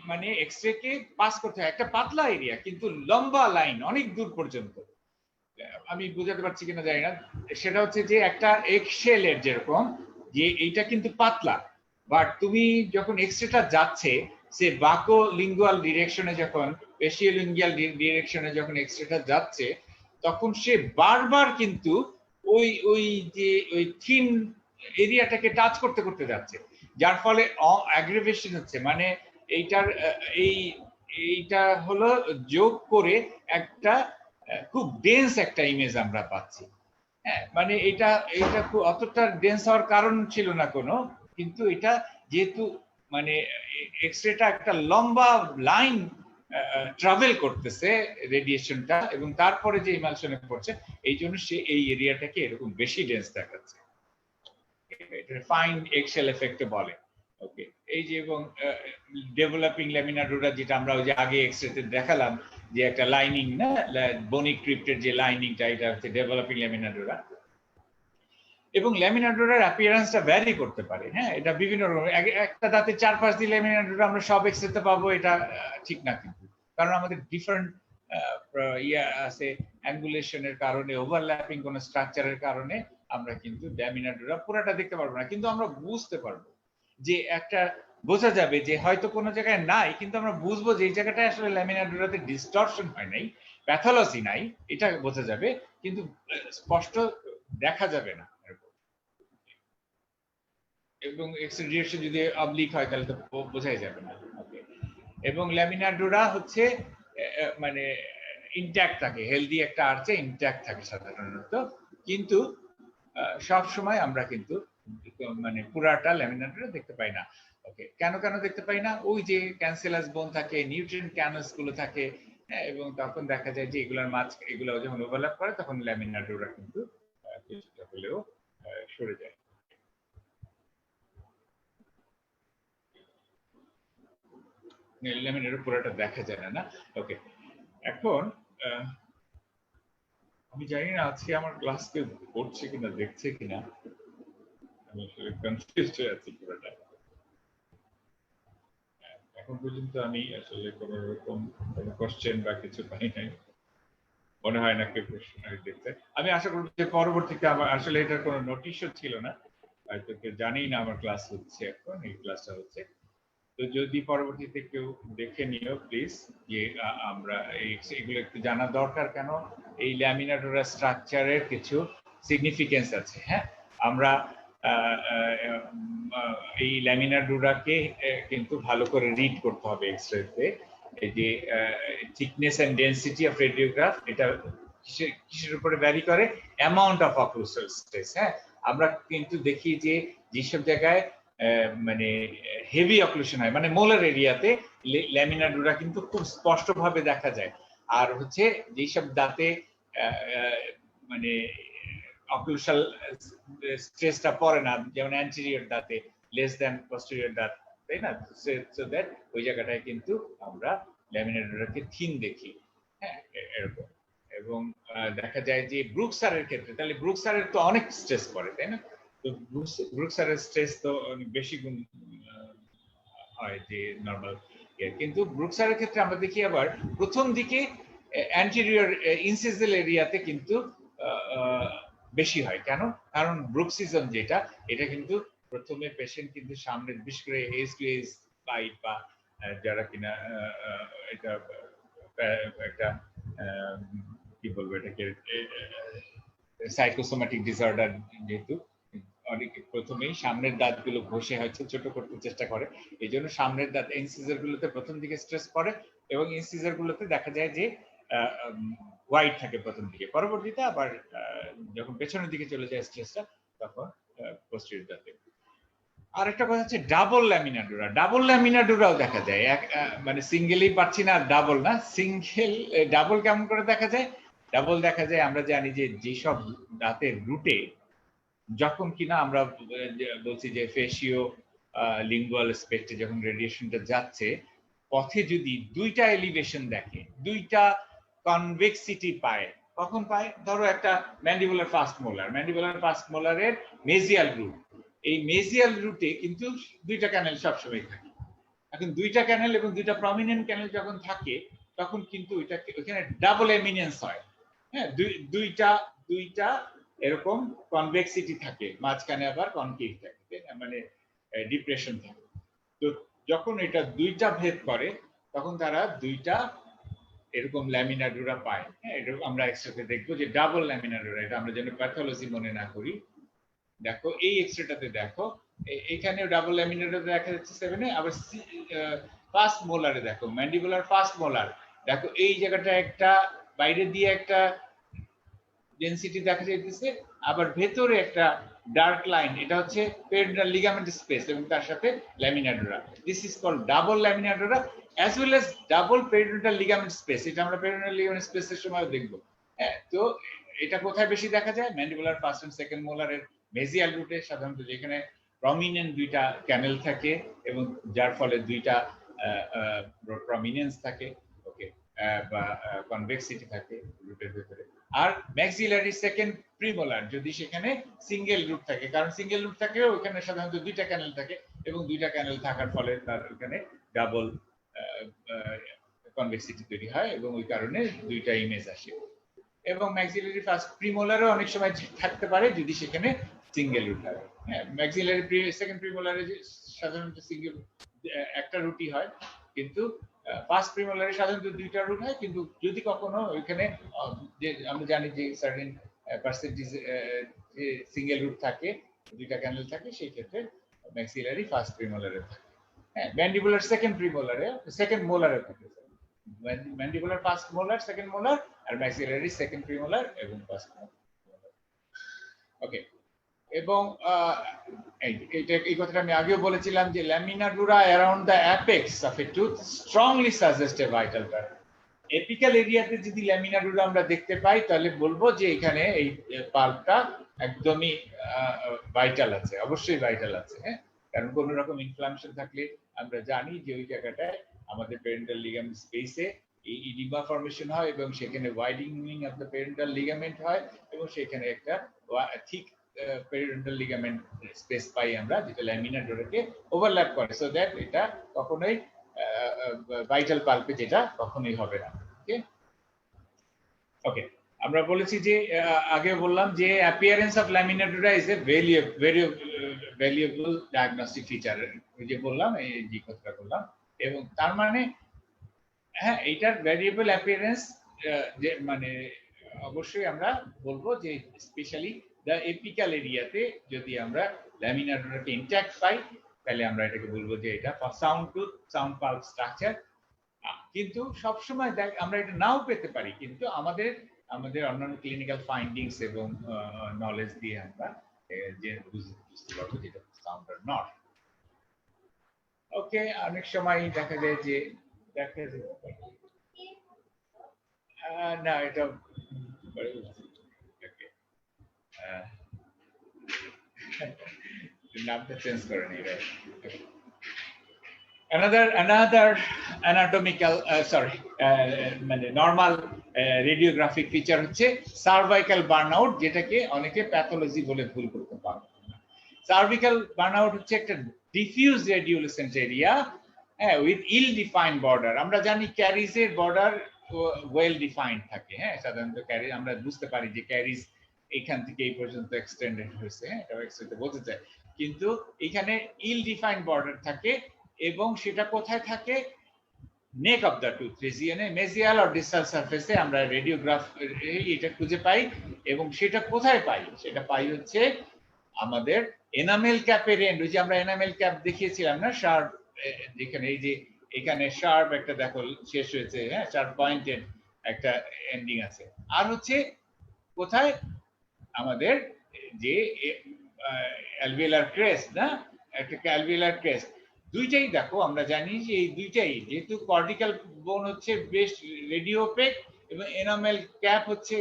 মানে এক্সরে কে পাস করতে হয়, একটা পাতলা এরিয়া কিন্তু লম্বা লাইন অনেক দূর পর্যন্ত। আমি বুঝাতে পারছি কিনা জানি না, সেটা হচ্ছে যে একটা এক্সেলের যেরকম, যে এইটা কিন্তু পাতলা, বাট তুমি যখন এক্সরেটা যাচ্ছে সে বাকো লিঙ্গুয়াল ডিরেকশনে, যখন পেশিওলিঙ্গুয়াল ডিরেকশনে যখন এক্সরেটা যাচ্ছে, তখন সে বারবার কিন্তু ওই যে ওই থিন এরিয়াটাকে টাচ করতে করতে যাচ্ছে, যার ফলে অ্যাগ্রিভেশন হচ্ছে, মানে এইটা হলো যোগ করে একটা খুব ডেন্স একটা ইমেজ আমরা পাচ্ছি। হ্যাঁ, মানে এটা খুব অতটা ডেন্স হওয়ার কারণ ছিল না কোনো, কিন্তু এটা যেহেতু মানে এক্সরেটা একটা লম্বা লাইন ট্রাভেল করতেছে রেডিয়েশনটা, এবং তারপরে যে ইমালশনে পড়ছে, এই জন্য সে এই এরিয়াটাকে এরকম বেশি ডেন্স দেখাচ্ছে, এটা ফাইন এক্সেল এফেক্ট বলে। ওকে, এই যে এবং ডেভেলপিং ল্যামিনা ডুরা যেটা আমরা ওই যে আগে এক্সরেতে দেখালাম, যে একটা লাইনিং না, বনি ক্রিপ্টের যে লাইনিংটা, এটা হচ্ছে ডেভেলপিং ল্যামিনার ডুরা। এবং ল্যামিনার ডুরার অ্যাপিয়ারেন্সটা ভ্যারি করতে পারে। হ্যাঁ, এটা বিভিন্ন রকম, একটা দাঁতে 4-5 দিয়ে ল্যামিনার ডুরা আমরা সব এক্সরেতে পাবো, এটা ঠিক না কিন্তু, কারণ আমাদের ডিফারেন্ট ইয়ে আছে, অ্যাঙ্গুলেশনের কারণে, ওভারল্যাপিং কোন স্ট্রাকচারের কারণে আমরা কিন্তু ল্যামিনার ডুরা পুরোটা দেখতে পারবো না, কিন্তু আমরা বুঝতে পারবো যে একটা, বোঝা যাবে যে হয়তো কোনো জায়গায় নাই, কিন্তু আমরা বুঝবো যে এই জায়গাটায় আসলে ল্যামিনার ডুরাতে ডিসটরশন হয় নাই, প্যাথোলজি নাই, এটা বোঝা যাবে, কিন্তু স্পষ্ট দেখা যাবে না। এবং এক্সট্রিয়েশন যদি অবলিক হয় তাহলে তো বোঝাই যাবে না। এবং ল্যামিনার ডুরা হচ্ছে মানে ইনট্যাক্ট থাকে, হেলদি একটা আর্চে ইনট্যাক্ট থাকে সাধারণত, কিন্তু সব সময় আমরা কিন্তু মানে পুরাটা ল্যামিনার ডুরা দেখতে পাই না। ওকে, কেন দেখতে পাই না? ওই যে ক্যান্সেলাস বোন থাকে, নিউট্রিয়েন্ট ক্যানাস গুলো থাকে, এবং তখন দেখা যায় যে এগুলোর মাঝ, এগুলো যখন ওভারল্যাপ করে তখন ল্যামিনার ডুরা কিন্তু কিছুটা হলেও সরে যায়। ল্যামিনার পুরোটা দেখা যায় না। ওকে, এখন আমি জানি না আজকে আমার ক্লাস কেউ করছে কিনা, দেখছে কিনা, আমি আসলে কনফিউজড হয়ে আছি পুরোটা। এখন পর্যন্ত আমি আসলে কোন রকম কোনো কোশ্চেন বা কিছু পাই নাই, মনে হয় না কেউ প্রশ্ন দেখতে। আমি আশা করব যে পরবর্তীতে আমার, আসলে এটার কোনো নোটিশও ছিল না, হয়তো কেউ জানেই না আমার ক্লাস হচ্ছে, এখন এই ক্লাসটা হচ্ছে। তো যদি পরবর্তীতে কেউ দেখে নিও প্লিজ, যে আমরা এগুলো একটু জানা দরকার, কেন এই ল্যামিনার ডুরা স্ট্রাকচারের কিছু সিগনিফিকেন্স আছে। হ্যাঁ, আমরা এই ল্যামিনার ডুরাকে কিন্তু ভালো করে রিড করতে হবে এক্সরেতে। এই যে thickness and density of radiograph, এটা কিসের উপরে ভ্যারি করে? Amount of occlusal stress. হ্যাঁ, আমরা কিন্তু দেখি যে যেসব জায়গায় মানে হেভি অক্লুশন হয়, মানে মোলার এরিয়াতে ল্যামিনার ডুরা কিন্তু খুব স্পষ্টভাবে দেখা যায়। আর হচ্ছে যেসব দাঁতে মানে অক্লুশাল স্ট্রেসটা পড়ে না, যেমন অ্যান্টেরিয়র দাঁতে, লেস দ্যান পস্টেরিয়র দাঁত, তাই না? সো দ্যাট ওই জায়গাটায় কিন্তু আমরা ল্যামিনার ডুরাকে থিন দেখি। হ্যাঁ, এরকম। এবং দেখা যায় যে ব্রুকসারের ক্ষেত্রে, তাহলে ব্রুকসারের তো অনেক স্ট্রেস পড়ে, তাই না? তো ব্রুকসারের স্ট্রেস তো অনেক বেশি গুণ হয় যে নরমাল, কিন্তু ব্রুকসারের ক্ষেত্রে আমরা দেখি আবার প্রথম দিকে অ্যান্টেরিয়র ইনসিজাল এরিয়াতে কিন্তু বেশি হয়। কেন? কারণ ব্রুকসিজম যেটা, এটা কিন্তু প্রথমে পেশেন্ট কিন্তু সামনে, বিশেষ করে এজ টু এজ বাইট বা যারা কিনা এটা একটা কি বলবো, এটাকে সাইকোসোম্যাটিক ডিসঅর্ডার, যেহেতু অনেকে প্রথমেই সামনের দাঁতগুলো ঘষে হয়তো ছোট করতে চেষ্টা করে, এই জন্য সামনের দাঁত ইনসিজার গুলোতে প্রথম দিকে স্ট্রেস পড়ে, এবং ইনসিজার গুলোতে দেখা যায় যে হোয়াইট থাকে প্রথম দিকে, পরবর্তীতে আবার যখন পেছনের দিকে চলে যায় স্ট্রেসটা, তখন পোস্টেরিয়র দাঁতে। আর একটা কথা হচ্ছে double laminar dura. Double laminar ডুরাও দেখা যায়, মানে সিঙ্গেলই পাচ্ছি না, ডাবল না, সিঙ্গেল। ডাবল কেমন করে দেখা যায়? ডাবল দেখা যায়, আমরা জানি যে যেসব দাঁতের রুটে, যখন কিনা আমরা বলছি যে ফেসিও লিঙ্গুয়াল স্পেক্টে যখন রেডিয়েশনটা যাচ্ছে, পথে যদি দুইটা এলিভেশন দেখে, দুইটা কনভেক্সিটি পায়, কখন পায়? ধরো একটা ম্যান্ডিবুলার ফার্স্ট মোলারের মেজিয়াল রুট, এই মেজিয়াল রুটে কিন্তু দুইটা ক্যানেল সবসময় থাকে। এখন দুইটা ক্যানেল এবং দুইটা প্রমিনেন্ট ক্যানেল যখন থাকে, তখন কিন্তু ওইখানে ডাবল এমিনেন্স হয়। হ্যাঁ, দুইটা এরকম কনভেক্সিটি থাকে, মাঝখানে আবার কনকেভ থাকে, মানে ডিপ্রেশন থাকে। তো যখন এটা দুইটা ভেদ করে, তখন তারা দুইটা এরকম ল্যামিনার ডুরা পায়। হ্যাঁ, এটা আমরা একসাথে দেখবো যে ডাবল ল্যামিনার ডুরা, এটা আমরা যেন প্যাথোলজি মনে না করি। দেখো এই এক্সরেটাতে, দেখো এখানে ডাবল ল্যামিনার ডুরা দেখা যাচ্ছে 7 এ, আবার ফার্স্ট মোলারে দেখো, ম্যান্ডিবুলার ফার্স্ট মোলার, দেখো এই জায়গাটা একটা বাইরে দিয়ে একটা ডেনসিটি দেখা যাইতেছে, আবার ভেতরে একটা ডার্ক লাইন, এটা হচ্ছে পেরিডোনাল লিগামেন্ট স্পেস, এবং তার সাথে laminar dura. This is called double laminar dura as well as double periodontal ligament space. এটা আমরা পেরিডোনাল লিগামেন্ট স্পেসের সময় দেখব। হ্যাঁ, তো এটা কোথায় বেশি দেখা যায়? ম্যান্ডিবুলার ফার্স্ট এন্ড সেকেন্ড মোলারের মেজিয়াল রুটে, সাধারণত যেখানে প্রমিনেন্ট দুইটা ক্যানেল থাকে এবং যার ফলে দুইটা প্রমিনেন্স থাকে। ওকে, বা কনভেক্সিটি থাকে রুটের ভিতরে। আর ম্যাক্সিলারি সেকেন্ড প্রিমোলার যদি সেখানে সিঙ্গেল রুট থাকে, কারণ সিঙ্গেল রুট থাকলেও ওখানে সাধারণত দুইটা ক্যানেল থাকে এবং দুইটা ক্যানেল থাকার ফলে তার ওখানে ডাবল কনভেক্সিটি তৈরি হয় এবং ওই কারণে দুইটা ইমেজ আসে। এবং ম্যাক্সিলারি ফার্স্ট প্রিমোলারও অনেক সময় থাকতে পারে যদি সেখানে সিঙ্গেল রুট হয়। হ্যাঁ, ম্যাক্সিলারি সেকেন্ড প্রিমোলারে সাধারণত সিঙ্গেল একটা রুটই হয়, কিন্তু ফার্স্ট প্রিমোলারে সাধারণত দুইটা রুট হয়, কিন্তু যদি কখনো ওইখানে যে আমরা জানি যে সার্টেন পার্সেন্টেজ যে সিঙ্গেল রুট থাকে, দুইটা ক্যানেল থাকে, সেই ক্ষেত্রে ম্যাক্সিলারি ফার্স্ট প্রিমোলারে থাকে। হ্যাঁ, ম্যান্ডিবুলার সেকেন্ড প্রিমোলারে সেকেন্ড মোলারে থাকে। Mandibular first molar, second molar, আর ম্যাক্সিলারি সেকেন্ড প্রিমোলার এবং ফার্স্ট মোলার। ওকে, এবং এই কথাটা আমি আগেও বলেছিলাম যে laminar dura around the apex of a tooth strongly suggest a vital term. Apical এরিয়াতে যদি ল্যামিনার ডুরা আমরা দেখতে পাই তাহলে বলবো যে এখানে এই পাল্পটা একদমই ভাইটাল আছে, অবশ্যই ভাইটাল আছে। হ্যাঁ, কারণ কোনো রকম ইনফ্লামেশন থাকলে আমরা জানি যে ওই জায়গাটায় আমাদের প্যারেন্টাল লিগামেন্ট স্পেসে এই ইডিমা ফর্মেশন হয় এবং সেখানে widening of the parental ligament হয় এবং সেখানে একটা ঠিক প্যারেন্টাল লিগামেন্ট স্পেস পাই আমরা, যেটা ল্যামিনার ডোরাকে ওভারল্যাপ করে, সো দ্যাট এটা কখনোই ভাইটাল পাল্পে যেটা কখনোই হবে না। ওকে, ওকে, আমরা বলেছি যে আগে বললাম যে অ্যাপিয়ারেন্স অফ ল্যামিনার ডোরা is a valuable diagnostic feature, ওই যে বললাম এই যে কথাটা বললাম। এবং তার মানে হ্যাঁ, এইটার ভ্যারিয়েবল অ্যাপিয়ারেন্স যে মানে অবশ্যই আমরা বলবো যে স্পেশালি দ্য এপিক্যাল এরিয়াতে যদি আমরা ল্যামিনার ডোরাকে ইনট্যাক্ট পাই তাহলে আমরা এটাকে বলবো যে এটা sound tooth, sound pulp structure. কিন্তু সবসময় দেখ আমরা এটা নাও পেতে পারি, কিন্তু আমাদের অন্যান্য ক্লিনিক্যাল ফাইন্ডিংস এবং নলেজ দিয়ে আমরা যে বুঝতে পারবো যেটা সাউন্ড আর নট। ওকে, অনেক সময় দেখা যায় যে না এটা নামটা চেঞ্জ করে নি। another anatomical মানে নরমাল রেডিওগ্রাফিক ফিচার হচ্ছে সার্ভাইকাল বার্নআউট, যেটাকে অনেকে প্যাথোলজি বলে ভুল করতে পারে। সার্ভিক্যাল বার্নআউট হচ্ছে একটা ডিফিউজ রেডিওলুসেন্ট এরিয়া, হ্যাঁ, উইথ ইল ডিফাইন্ড বর্ডার। আমরা জানি ক্যারিজের বর্ডার ওয়েল ডিফাইন্ড থাকে। হ্যাঁ, সাধারণত ক্যারিজ আমরা বুঝতে পারি যে ক্যারিজ এখান থেকে এই পর্যন্ত এক্সটেন্ডেড হয়েছে, হ্যাঁ, এটা এক্সটেন্ডেড বলতে চাই, কিন্তু এখানে ইল ডিফাইন্ড বর্ডার থাকে এবং সেটা কোথায় থাকে? নেক অফ দ্য টুথ রিজিয়নে, মেজিয়াল আর ডিস্টাল সারফেসে আমরা রেডিওগ্রাফ এটা খুঁজে পাই। এবং সেটা কোথায় পাই? সেটা পাই হচ্ছে আমাদের এনামেল ক্যাপের এন্ড, ওই যে আমরা এনামেল ক্যাপ দেখিয়েছিলাম না, শার্প, যেখানে এই যে এখানে শার্প একটা দেখো শেষ হয়েছে, হ্যাঁ, শার্প পয়েন্টেড একটা এন্ডিং আছে। আর হচ্ছে কোথায়? আমাদের যে অ্যালভিওলার ক্রেস্ট, না, একটা অ্যালভিওলার ক্রেস্ট, দুইটাই দেখো আমরা জানি যে এই দুইটাই, যেহেতু কর্টিক্যাল বোন হচ্ছে বেস্ট রেডিওপেক এবং এনামেল ক্যাপ হচ্ছে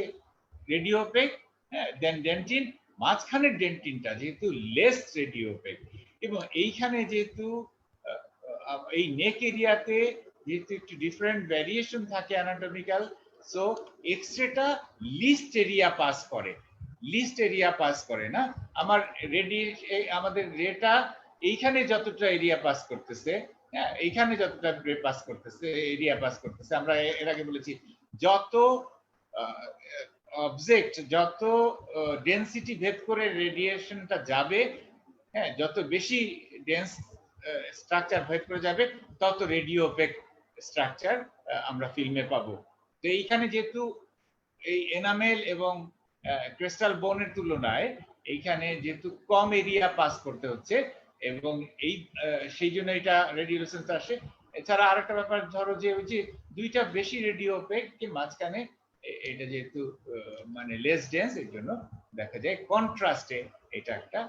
রেডিওপেক, হ্যাঁ, দেন ডেন্টিন, মাঝখানের ডেন্টিনটা যেহেতু লেস রেডিওপেক এবং এইখানে যেহেতু এই নেক এরিয়াতে যেহেতু একটু ডিফারেন্ট ভ্যারিয়েশন থাকে অ্যানাটমিক্যাল, সো এক্সরেটা লিস্ট এরিয়া পাস করে, লিস্ট এরিয়া পাস করে না। আমাদের রেটা এইখানে যতটা এরিয়া পাস করতেছে, হ্যাঁ, এইখানে যতটা পাস করতেছে, এরিয়া পাস করতেছে, আমরা এর আগে বলেছি যত অবজেক্ট, যত ডেনসিটি ভেদ করে রেডিয়েশনটা যাবে, হ্যাঁ, যত বেশি ডেন্স স্ট্রাকচার ভেদ করে যাবে তত রেডিওপেক স্ট্রাকচার আমরা ফিল্মে পাবো। তো এইখানে যেহেতু এই এনামেল এবং ক্রিস্টাল বোনের তুলনায় এইখানে যেহেতু কম এরিয়া পাস করতে হচ্ছে এবং এই সেই জন্য এটা রেডিওলুসেন্স আসে। এছাড়া আরেকটা ব্যাপার ধরো যে ওই যে দুইটা বেশি রেডিওপেক কি মাঝখানে এটা যেহেতু মানে লেস ডেন্স, এর জন্য দেখা যায় কন্ট্রাস্টে এটা একটা।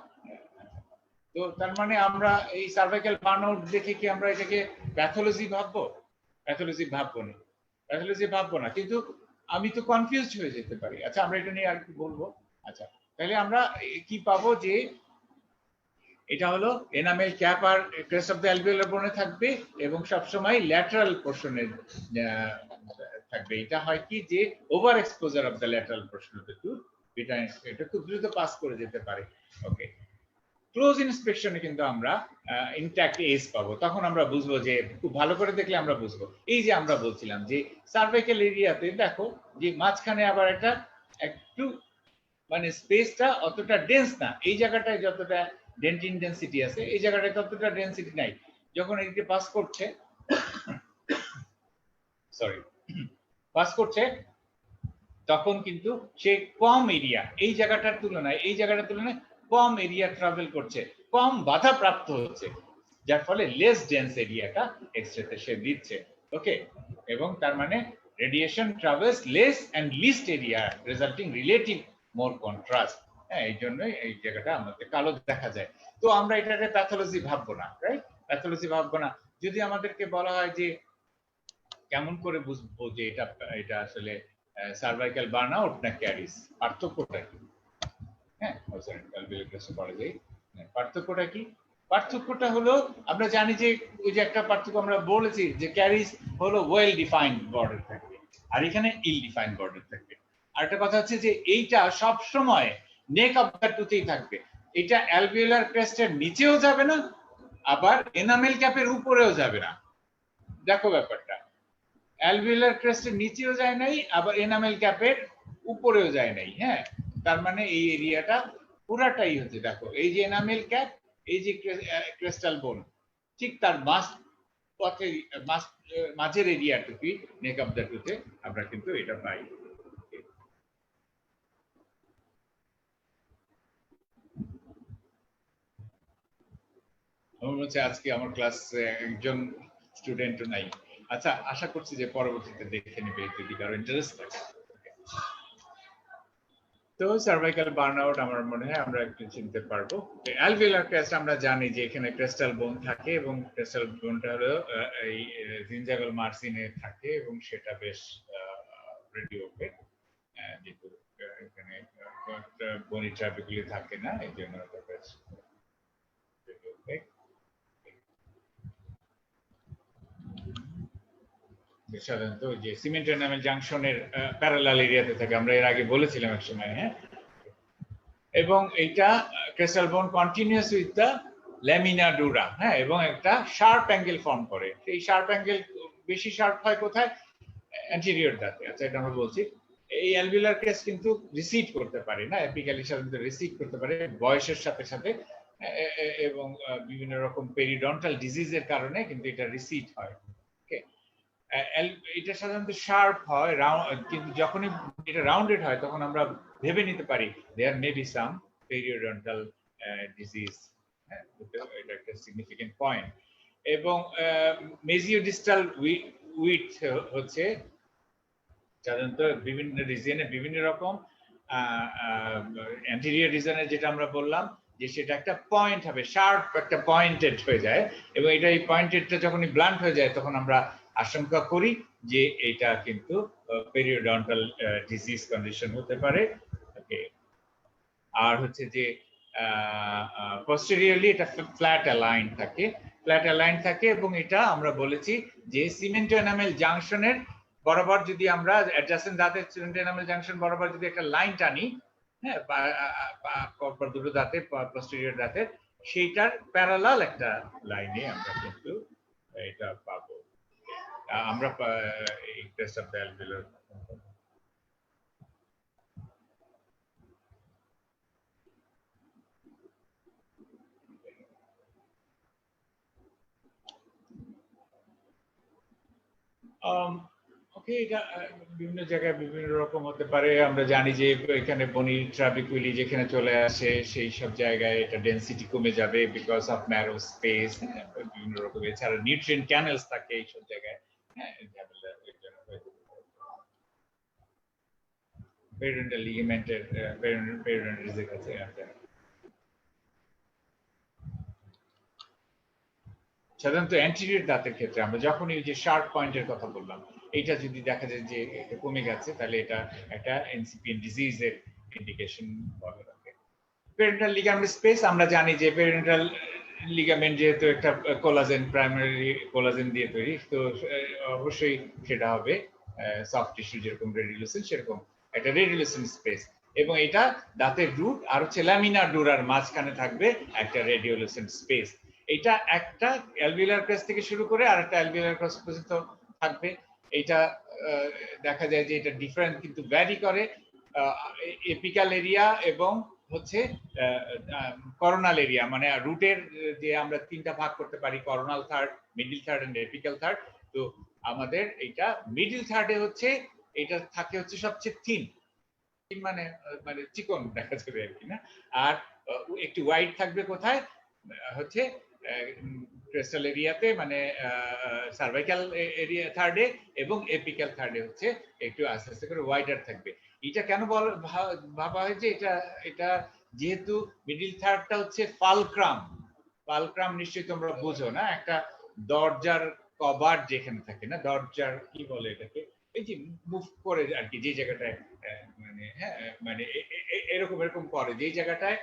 তো তার মানে আমরা এই সার্ভাইকাল বার্নআউট দেখে কি আমরা এটাকে প্যাথোলজি ভাববো? প্যাথোলজি ভাববো না, প্যাথোলজি ভাববো না, কিন্তু আমি তো কনফিউজড হয়ে যেতে পারি। আচ্ছা, আমরা এটা নিয়ে আর কি বলবো। আচ্ছা, তাহলে আমরা কি পাবো? যে এটা হলো এনামেল ক্যাপ আর ক্রেস্ট অফ দ্য অ্যালভিওলার বোনে থাকবে এবং সবসময় ল্যাটারাল পোর্শনে থাকবে। এটা হয় কি যে over exposure of the lateral portion of the tooth, এটা খুব দ্রুত পাস করে যেতে পারে। ওকে, ক্লোজ ইন্সপেকশনে কিন্তু আমরা ইনট্যাক্ট এজ পাবো, তখন আমরা বুঝবো যে খুব ভালো করে দেখলে আমরা বুঝবো। এই যে আমরা বলছিলাম যে সার্ভাইকাল এরিয়াতে দেখো যে মাঝখানে আবার একটা একটু মানে স্পেসটা অতটা ডেন্স না, এই জায়গাটায় যতটা ডেন্টিন ডেন্সিটি আছে এই জায়গাটায় ততটা ডেন্সিটি নাই। যখন এদিকে পাস করছে পাস করছে তখন কিন্তু সে কম এরিয়া, এই জায়গাটার তুলনায় কম এরিয়া ট্রাভেল করছে, কম বাধা প্রাপ্ত হচ্ছে, যার ফলে লেস ডেন্স এরিয়াটা এক্সরেতে সে দিচ্ছে। ওকে, এবং তার মানে radiation travels less and least area resulting relative more contrast. হ্যাঁ, এই জন্যই এই জায়গাটা আমাদের কালো দেখা যায়। তো আমরা এটাকে প্যাথোলজি ভাববো না, রাইট? প্যাথোলজি ভাববো না। যদি আমাদেরকে বলা হয় যে কেমন করে বুঝবো যে এটা আসলে সার্ভাইকাল বার্নআউট না ক্যারিস, পার্থক্যটা কি? হ্যাঁ, পড়া যায়। পার্থক্যটা কি? পার্থক্যটা হলো আমরা জানি যে ওই যে একটা পার্থক্য আমরা বলেছি যে ক্যারিস হলো ওয়েল ডিফাইন্ড বর্ডার থাকবে আর এখানে ইল ডিফাইন্ড বর্ডার থাকবে। আর একটা কথা হচ্ছে যে এইটা সব সময় নেক অফ দ্য টুথেই থাকবে, এটা অ্যালভিওলার ক্রেস্টের নিচেও যাবে না আবার এনামেল ক্যাপের উপরেও যাবে না। দেখো ব্যাপারটা, অ্যালভিওলার ক্রেস্টের নিচেও যায় নাই আবার এনামেল ক্যাপের উপরেও যায় নাই। হ্যাঁ, তার মানে এই এরিয়াটা পুরাটাই হচ্ছে, দেখো এই যে এনামেল ক্যাপ, এই যে ক্রিস্টাল বোন, ঠিক তার মাঝের এরিয়াটুকুই নেক অফ দ্য টুথে আমরা কিন্তু এটা পাই। আমার মনে হচ্ছে আজকে আমার ক্লাসে একজন স্টুডেন্টও নাই। আচ্ছা, আশা করছি যে পরবর্তীতে দেখে নেবে যদি কারো ইন্টারেস্ট থাকে। তো সার্ভাইকাল বার্নআউট আমার মনে হয় আমরা একটু চিনতে পারবো। অ্যালভিওলার ক্রেস্ট আমরা জানি যে এখানে ক্রিস্টাল বোন থাকে এবং ক্রিস্টাল বোনটা হলো এই জিঞ্জাভাল মার্জিনে থাকে এবং সেটা বেশ রেডিওপেক, যেহেতু এখানে বনি ট্রাপিকুলি থাকে না এই জন্য এটা বেশ রেডিওপেক। সাধারণত যে সিমেন্ট এনামেল জাংশনের প্যারালাল এরিয়াতে থাকে, আমরা এর আগে বলেছিলাম এক সময়। হ্যাঁ, এবং এটা ক্রিস্টাল বোন continuous with the lamina dura. হ্যাঁ, এবং একটা শার্প অ্যাঙ্গেল ফর্ম করে। এই শার্প অ্যাঙ্গেল বেশি শার্প হয় কোথায়? অ্যান্টেরিয়র দাঁতে। আচ্ছা, এটা আমরা বলছি। এই অ্যালভিওলার ক্রেস্ট কিন্তু রিসিড করতে পারে না, অ্যাপিক্যালি সাধারণত রিসিড করতে পারে বয়সের সাথে সাথে, এবং বিভিন্ন রকম পেরিডন্টাল ডিজিজের কারণে কিন্তু এটা রিসিড হয়। এটা সাধারণত শার্প হয়, কিন্তু যখনই এটা রাউন্ডেড হয় তখন আমরা ভেবে নিতে পারি there may be some periodontal disease. এটা একটা সিগনিফিকেন্ট পয়েন্ট। এবং মেজিওডিস্টাল উইডথ হচ্ছে সাধারণত বিভিন্ন রিজনে বিভিন্ন রকম। অ্যান্টেরিয়র রিজনে যেটা আমরা বললাম যে সেটা একটা পয়েন্ট হবে, শার্প একটা পয়েন্টেড হয়ে যায়, এবং এটা এই পয়েন্টেডটা যখনই ব্লান্ট হয়ে যায় তখন আমরা আশঙ্কা করি যে এটা কিন্তু পেরিওডন্টাল ডিজিজ কন্ডিশন হতে পারে। আর হচ্ছে যে পোস্টেরিয়রলি এটা ফ্ল্যাট অ্যালাইন থাকে এবং এটা আমরা বলেছি যে সিমেন্টো এনামেল জাংশনের বরাবর যদি আমরা অ্যাডজাসেন্ট দাঁতের সিমেন্টো এনামেল জাংশন বরাবর যদি একটা লাইন টানি, হ্যাঁ, দুটো দাঁতে পোস্টেরিয়র দাঁতের সেইটার প্যারালাল একটা লাইনে আমরা কিন্তু এটা পাবো। আমরা এই টেস্ট অফ দ্য অ্যালভিওলার ওকে, এটা বিভিন্ন জায়গায় বিভিন্ন রকম হতে পারে। আমরা জানি যে এখানে বনি ট্রাপিকুলি যেখানে চলে আসে সেই সব জায়গায় এটা ডেনসিটি কমে যাবে বিকজ অফ ন্যারো স্পেস, বিভিন্ন রকম। এছাড়া নিউট্রিয়েন্ট ক্যানেলস থাকে এই সব জায়গায়। হ্যাঁ, পেরিডন্টাল লিগামেন্টের পেরিডন্টাল ডিজিজ আছে। সাধারণত অ্যান্টেরিয়র দাঁতের ক্ষেত্রে আমরা যখন এই যে শার্প পয়েন্টের কথা বললাম, এইটা যদি দেখা যায় যে এটা কমে গেছে তাহলে এটা একটা এনসিপিএন ডিজিজের ইন্ডিকেশন বলা থাকে। পেরিডন্টাল লিগামেন্ট স্পেস আমরা জানি যে পেরিডন্টাল লিগামেন্ট যেহেতু একটা কোলাজেন, প্রাইমারি কোলাজেন দিয়ে তৈরি, তো অবশ্যই সেটা হবে সফট টিস্যু যেরকম রেডিওলুসেন্ট সেরকম একটা রেডিওলুসেন্ট স্পেস, এবং এটা দাঁতের রুট আর হচ্ছে ল্যামিনার ডুরার মাঝখানে থাকবে একটা রেডিওলুসেন্ট স্পেস। এটা একটা অ্যালভিওলার ক্রেস্ট থেকে শুরু করে আর একটা অ্যালভিওলার ক্রেস্ট পর্যন্ত থাকবে। এটা দেখা যায় যে এটা ডিফারেন্ট কিন্তু ভ্যারি করে এপিক্যাল এরিয়া এবং হচ্ছে করোনাল এরিয়া, মানে রুটের যে আমরা তিনটা ভাগ করতে পারি, coronal third, middle third and apical third. তো আমাদের এটা মিডল থার্ডে হচ্ছে এটা থাকে হচ্ছে সবচেয়ে থিন, মানে মানে চিকন দেখা যাবে আর কি না। আর একটু ওয়াইড থাকবে কোথায় হচ্ছে ক্রেস্টাল এরিয়াতে, মানে সার্ভাইকাল এরিয়া থার্ডে, এবং এপিক্যাল থার্ডে হচ্ছে একটু আস্তে আস্তে করে ওয়াইডার থাকবে। এটা কেন ভাবা হয় যে এটা এটা যেহেতু মিডল থার্ডটা হচ্ছে ফালক্রাম, ফালক্রাম নিশ্চয়ই তোমরা বুঝো না, একটা দরজার কভার যেখানে থাকে না, দরজার কি বলে এটাকে, এই যে মুভ করে আর কি, যে জায়গাটায় মানে হ্যাঁ মানে এরকম এরকম করে, যে জায়গাটায়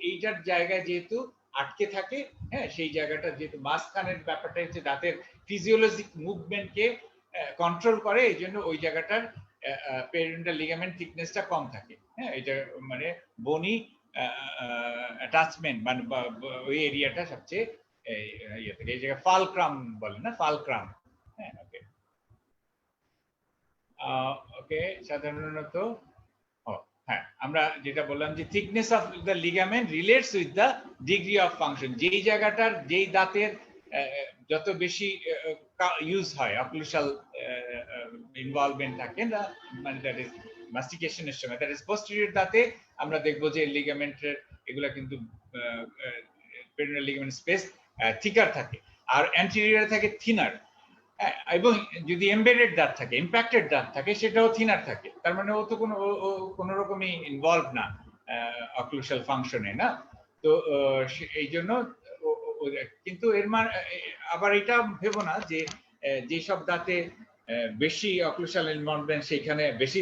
এইটার জায়গায় যেহেতু আটকে থাকে, হ্যাঁ সেই জায়গাটা যেহেতু মাঝখানের ব্যাপারটা হচ্ছে দাঁতের ফিজিওলজিক মুভমেন্টকে কন্ট্রোল করে, এই জন্য ওই জায়গাটার পেরিডন্টাল লিগামেন্ট থিকনেসটা কম থাকে। হ্যাঁ এটা মানে বনি অ্যাটাচমেন্ট মানে ওই এরিয়াটা সবচেয়ে ইয়ে থাকে, এই জায়গায় ফালক্রাম বলে না, ফালক্রাম। হ্যাঁ ওকে ওকে সাধারণত হ্যাঁ আমরা যেটা বললাম যে thickness of the ligament relates with the degree of function, যেই জায়গাটার যেই দাঁতের যত বেশি ইউজ হয়, অক্লুশাল ইনভলভমেন্ট থাকে না, মানে দ্যাট ইজ মাস্টিকেশনের সময়, দ্যাট ইজ পোস্টেরিয়র দাঁতে আমরা দেখবো যে লিগামেন্টের এগুলা কিন্তু পেরিনেল লিগামেন্ট স্পেস থিকার থাকে, আর অ্যান্টেরিয়রে থাকে থিনার। এবং যদি এমবেডেড দাঁত থাকে, ইম্প্যাক্টেড দাঁত থাকে, সেটাও থিনার থাকে, তার মানে ও তো কোনো রকমই ইনভলভ না অক্লুশাল ফাংশনে না। তো এই জন্য কিন্তু এর মানে আবার এটা ভেবো না যে যেসব দাঁতে বেশি অক্লুশাল ইনভলভমেন্ট সেইখানে বেশি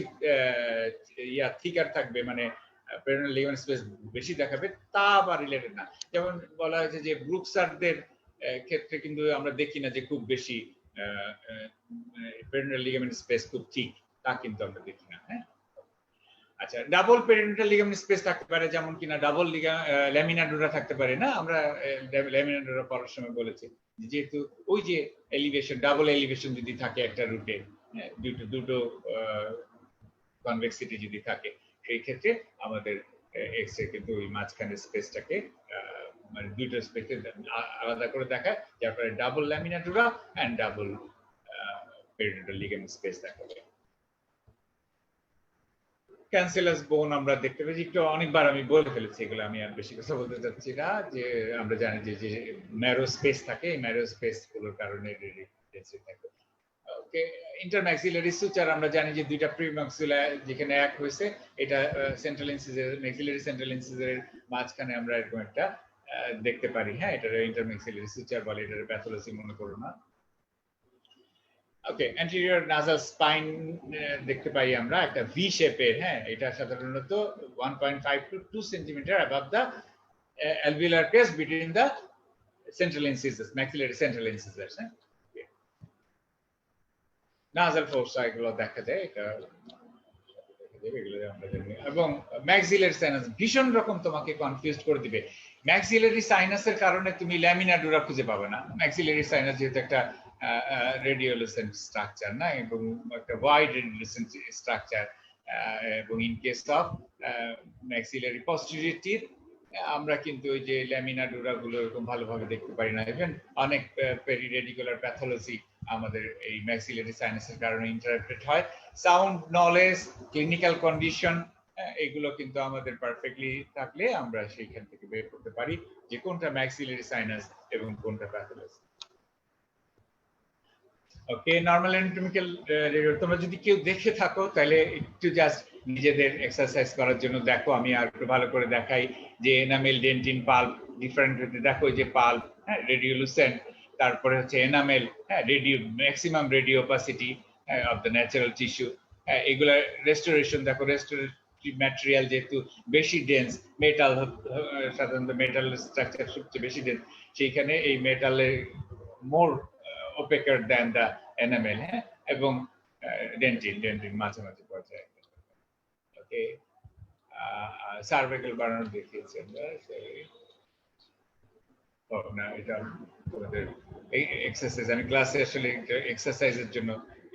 ইয়া থিকার থাকবে, মানে পেরিনেল লিগামেন্ট স্পেস বেশি দেখাবে, তা আবার রিলেটেড না। যেমন বলা হয়েছে যে ব্রুকসারদের ক্ষেত্রে কিন্তু আমরা দেখি না যে খুব বেশি পেরিনেল লিগামেন্ট স্পেস খুব ঠিক, তা কিন্তু আমরা দেখি না। হ্যাঁ আচ্ছা, ডাবল পেরিনেল লিগামেন্ট স্পেস থাকতে পারে, যেমন কিনা ডাবল ল্যামিনা ডুরা থাকতে পারে না, আমরা ল্যামিনা ডুরা পড়ার সময় বলেছি, যেহেতু ওই যে এলিভেশন, ডাবল এলিভেশন যদি থাকে একটা রুটে, দুটো কনভেক্সিটি যদি থাকে, সেই ক্ষেত্রে আমাদের এক্স রে কিন্তু ওই মাঝখানের স্পেসটাকে মানে দুটো স্পেসে আলাদা করে দেখায়, যার ফলে double lamina dura and double periodontal ligament space দেখাবে। ক্যান্সেলাস বোন আমরা দেখতে পাচ্ছি, একটু অনেকবার আমি বলে ফেলেছি এগুলো, আমি আর বেশি কথা বলতে চাচ্ছি না। যে আমরা জানি যে ন্যারো স্পেস থাকে, এই ন্যারো স্পেস গুলোর কারণে থাকে। ওকে, ইন্টারম্যাক্সিলারি সুচার আমরা জানি যে দুইটা প্রিম্যাক্সিলা যেখানে এক হয়েছে, এটা সেন্ট্রাল ইনসিজার, ম্যাক্সিলারি সেন্ট্রাল ইনসিজারের মাঝখানে আমরা এরকম একটা দেখতে পারি। হ্যাঁ এটা ইন্টারম্যাক্সিলারি সুচার বলে, এটার প্যাথোলজি মনে করো না। ওকে, অ্যান্টেরিয়র নাসাল স্পাইন দেখতে পাই আমরা একটা ভি শেপের। হ্যাঁ এটা সাধারণত 1.5 to 2 centimetre above the alveolar crest between the central incisors, maxillary central incisors। হ্যাঁ নাসাল ফোর্সা এগুলো দেখা যায়, এটা এবং ম্যাক্সিলারি সাইনাস ভীষণ রকম তোমাকে কনফিউজ করে দিবে। ম্যাক্সিলারি সাইনাসের কারণে তুমি ল্যামিনা ডুরা খুঁজে পাবে না। ম্যাক্সিলারি সাইনাস যেহেতু একটা রেডিওলুসেন্ট স্ট্রাকচার না, এবং একটা ওয়াইড রেডিওলুসেন্ট স্ট্রাকচার, এবং in case of maxillary posterior আমরা কিন্তু ওই যে ল্যামিনা ডুরা গুলো এরকম ভালোভাবে দেখতে পারি না। ইভেন অনেক পেরিরেডিকুলার প্যাথোলজি আমাদের এই ম্যাক্সিলারি সাইনাসের কারণে ইন্টারাপ্টেড হয়। সাউন্ড নলেজ, ক্লিনিক্যাল কন্ডিশন, এগুলো কিন্তু আমাদের পারফেক্টলি থাকলে আমরা সেইখান থেকে বের করতে পারি যে কোনটা ম্যাক্সিলারি সাইনাস এবং কোনটা প্যাথোলজি। ওকে, নরমাল অ্যানাটমিক্যাল তোমরা যদি কেউ দেখে থাকো তাহলে একটু জাস্ট নিজেদের এক্সারসাইজ করার জন্য দেখো, আমি আর একটু ভালো করে দেখাই যে এনামেল, ডেন্টিন, পাল্প ডিফারেন্ট দেখো, যে পাল্প হ্যাঁ রেডিওলুসেন্ট, তারপরে হচ্ছে এনামেল হ্যাঁ radio maximum radio opacity of the natural tissue, এগুলা রেস্টোরেশন দেখো, রেস্টোরেটিভ ম্যাটেরিয়াল যেহেতু বেশি ডেন্স, মেটাল সাধারণত মেটাল স্ট্রাকচার সবচেয়ে বেশি ডেন্স, সেইখানে এই মেটালের মোর opacer than the enamel, এবং ডেন্টিন মাঝামাঝি পর্যায়ে। ওকে, সার্ভাইকাল বাড়ানো দেখিয়েছি আমরা। না, এটা তোমাদের এই এক্সারসাইজ, আমি ক্লাসে আসলে এক্সারসাইজের জন্য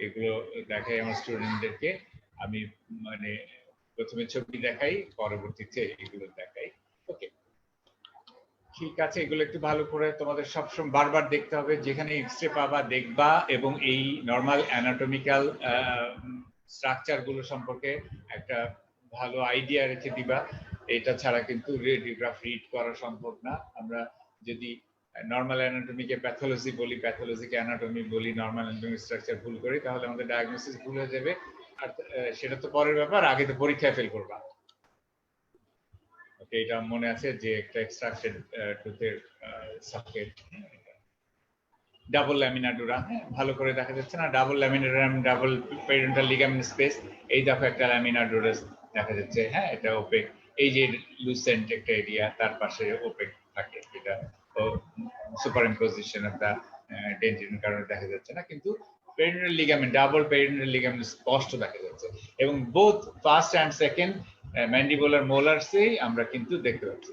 এগুলো দেখাই আমার স্টুডেন্টদেরকে। আমি মানে প্রথমে ছবি দেখাই, পরবর্তীতে এগুলো দেখাই। ওকে, ঠিক আছে, এগুলো একটু ভালো করে তোমাদের সবসময় বারবার দেখতে হবে। যেখানে এক্সরে পাবা দেখবা, এবং এই নর্মাল অ্যানাটমিক্যাল স্ট্রাকচার গুলো সম্পর্কে একটা ভালো আইডিয়া রেখে দিবা। এটা ছাড়া কিন্তু রেডিওগ্রাফ রিড করা সম্ভব না। আমরা যদি নর্মাল অ্যানাটমিকে প্যাথোলজি বলি, প্যাথোলজিকে অ্যানাটমি বলি, নর্মাল অ্যানাটমিক স্ট্রাকচার ভুল করি, তাহলে আমাদের ডায়াগনোসিস ভুল হয়ে যাবে। আর সেটা তো পরের ব্যাপার, আগে তো পরীক্ষায় ফেল করবা। ওকে, এটা মনে আছে যে একটা এক্সট্রাক্টেড টুথের সকেট, ডাবল ল্যামিনার ডুরা, ভালো করে দেখা যাচ্ছে না? Double laminar, double periodontal ligament space, এই দেখো একটা ল্যামিনার ডুরাস দেখা যাচ্ছে। হ্যাঁ, এটা ওপেক। এই যে লুসেন্ট একটা এরিয়া, তার পাশে ওপেক থাকে, এটা সুপারইম্পোজিশন অফ দা ডেন্টিনের কারণে দেখা যাচ্ছে না, কিন্তু periodontal ligament, double periodontal ligament স্পষ্ট দেখা যাচ্ছে। এবং both first and second mandibular মোলারসেই আমরা কিন্তু দেখতে পাচ্ছি।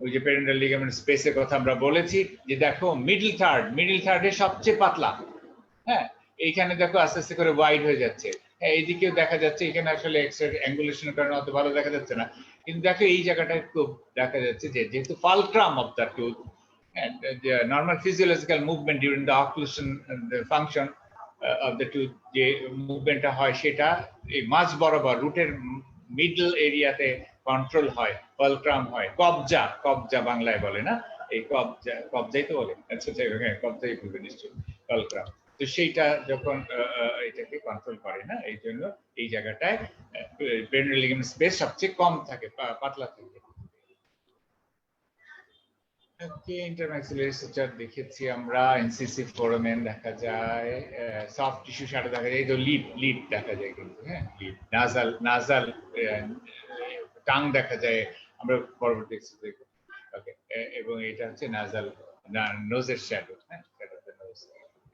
ওই যে পেরিডন্টাল লিগামেন্ট স্পেসের কথা আমরা বলেছি, যে দেখো মিডল থার্ডে সবচেয়ে পাতলা। হ্যাঁ, এইখানে দেখো আস্তে আস্তে করে ওয়াইড হয়ে যাচ্ছে। হ্যাঁ, এইদিকেও দেখা যাচ্ছে। এখানে আসলে এক্সরে অ্যাঙ্গুলেশনের কারণে অত ভালো দেখা যাচ্ছে না, কিন্তু দেখো এই জায়গাটায় খুব দেখা যাচ্ছে যে যেহেতু fulcrum of the tooth, normal physiological movement during the occlusion function of the tooth, যে মুভমেন্টটা হয় সেটা এই মাঝ বরাবর রুটের মিডল এরিয়াতে কন্ট্রোল হয়, ফালক্রাম হয়, কবজা বাংলায় বলে না, এই কবজাই তো বলে। আচ্ছা, হ্যাঁ, কবজাই বলবে নিশ্চয়ই, ফালক্রাম। তো সেইটা যখন এটাকে কন্ট্রোল করে না, এই জন্য এই জায়গাটায় পেরিডন্টাল লিগামেন্ট স্পেস সবচেয়ে কম থাকে, পাতলা থাকে। ওকে, ইন্টারম্যাক্সিলারি সুচার দেখেছি আমরা। এনসিসি ফোরামেন দেখা যায়, সফট টিস্যু শ্যাডো দেখা যায়, এই তো লিপ দেখা যায় কিন্তু। হ্যাঁ, লিপ, নাজাল টাং দেখা যায়, আমরা পরবর্তী এক্সারসাইজ দেখব। ওকে, এবং এটা হচ্ছে নাজাল নোজের শ্যাডো। হ্যাঁ, শ্যাডো অফ দ্য নোজ।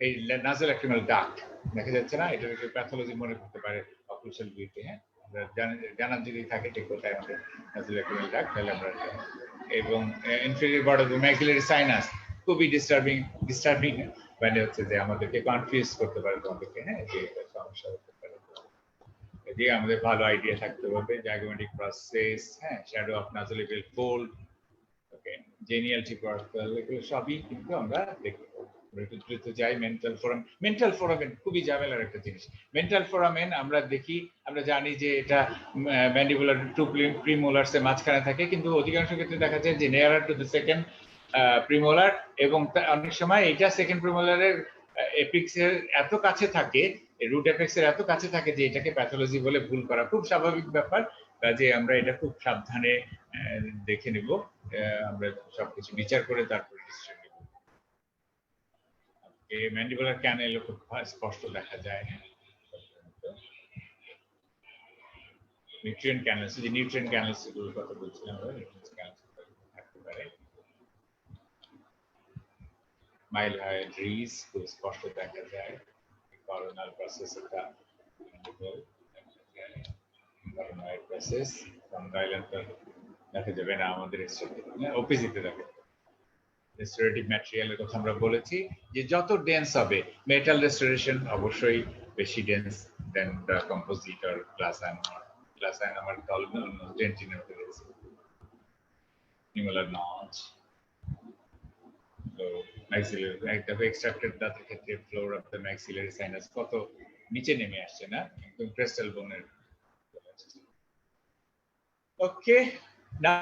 এই নাজাল ল্যাক্রিমাল ডাক্ট দেখা যাচ্ছে না, এটা প্যাথোলজি মনে করতে পারে অকুশাল বিউটি। হ্যাঁ, জানার যদি থাকে ঠিক কোথায় আমাদের নাজাল ল্যাক্রিমাল ডাক্ট, তাহলে আমরা। এবং inferior board of the maxillary sinus খুবই ডিস্টার্বিং, মানে হচ্ছে যে আমাদেরকে কনফিউজ করতে পারে তোমাদেরকে। হ্যাঁ, যে এটা সমস্যা হতে পারে, এদিকে আমাদের ভালো আইডিয়া থাকতে হবে। জাইগোমেটিক প্রসেস, হ্যাঁ, শ্যাডো অফ নাসোলেবিয়াল ফোল্ড, ওকে, জেনিয়াল টিপার্কাল, এগুলো সবই কিন্তু আমরা দেখব। দ্রুত যাই। মেন্টাল ফোরামেন খুবই ঝামেলার একটা জিনিস। মেন্টাল ফোরামেন আমরা দেখি, আমরা জানি যে এটা ম্যান্ডিবুলার টু প্রিমোলার্স এর মাঝখানে থাকে, কিন্তু অধিকাংশ ক্ষেত্রে দেখা যায় যে নিয়ারার টু দ্য সেকেন্ড প্রিমোলার, এবং অনেক সময় এটা সেকেন্ড প্রিমোলারের এপিক্সের এত কাছে থাকে, রুট এপিক্সের এত কাছে থাকে যে এটাকে প্যাথোলজি বলে ভুল করা খুব স্বাভাবিক ব্যাপার। কাজে আমরা এটা খুব সাবধানে দেখে নেব, আমরা সবকিছু বিচার করে তারপর ডিসিশন নেব। ম্যান্ডিবুলার ক্যানেল খুব স্পষ্ট দেখা যায়। নিউট্রিয়েন্ট ক্যানেলস, যে নিউট্রিয়েন্ট ক্যানেলস এগুলোর কথা বলছিলাম আমরা, নিউট্রিয়েন্ট ক্যানেলস থাকতে পারে। মাইলহাইড্রিস খুব স্পষ্ট দেখা যায়। করোনাল প্রসেস একটা করোনাল প্রসেস, কন্ডাইলেন্ট দেখা যাবে না আমাদের ওপিসিতে দেখা যাবে। রেস্টোরেটিভ ম্যাটেরিয়ালের কথা আমরা বলেছি যে যত ডেন্স হবে, মেটাল রেস্টোরেশন অবশ্যই বেশি dense than the composite or glass ionomer ডেন্টিনের নিউলার নচ। তো ম্যাক্সিলারি একটা এক্সট্রাক্টেড দাঁতের ক্ষেত্রে floor of the maxillary sinus কত নিচে নেমে আসছে না, একদম ক্রিস্টাল বোনের। ওকে, না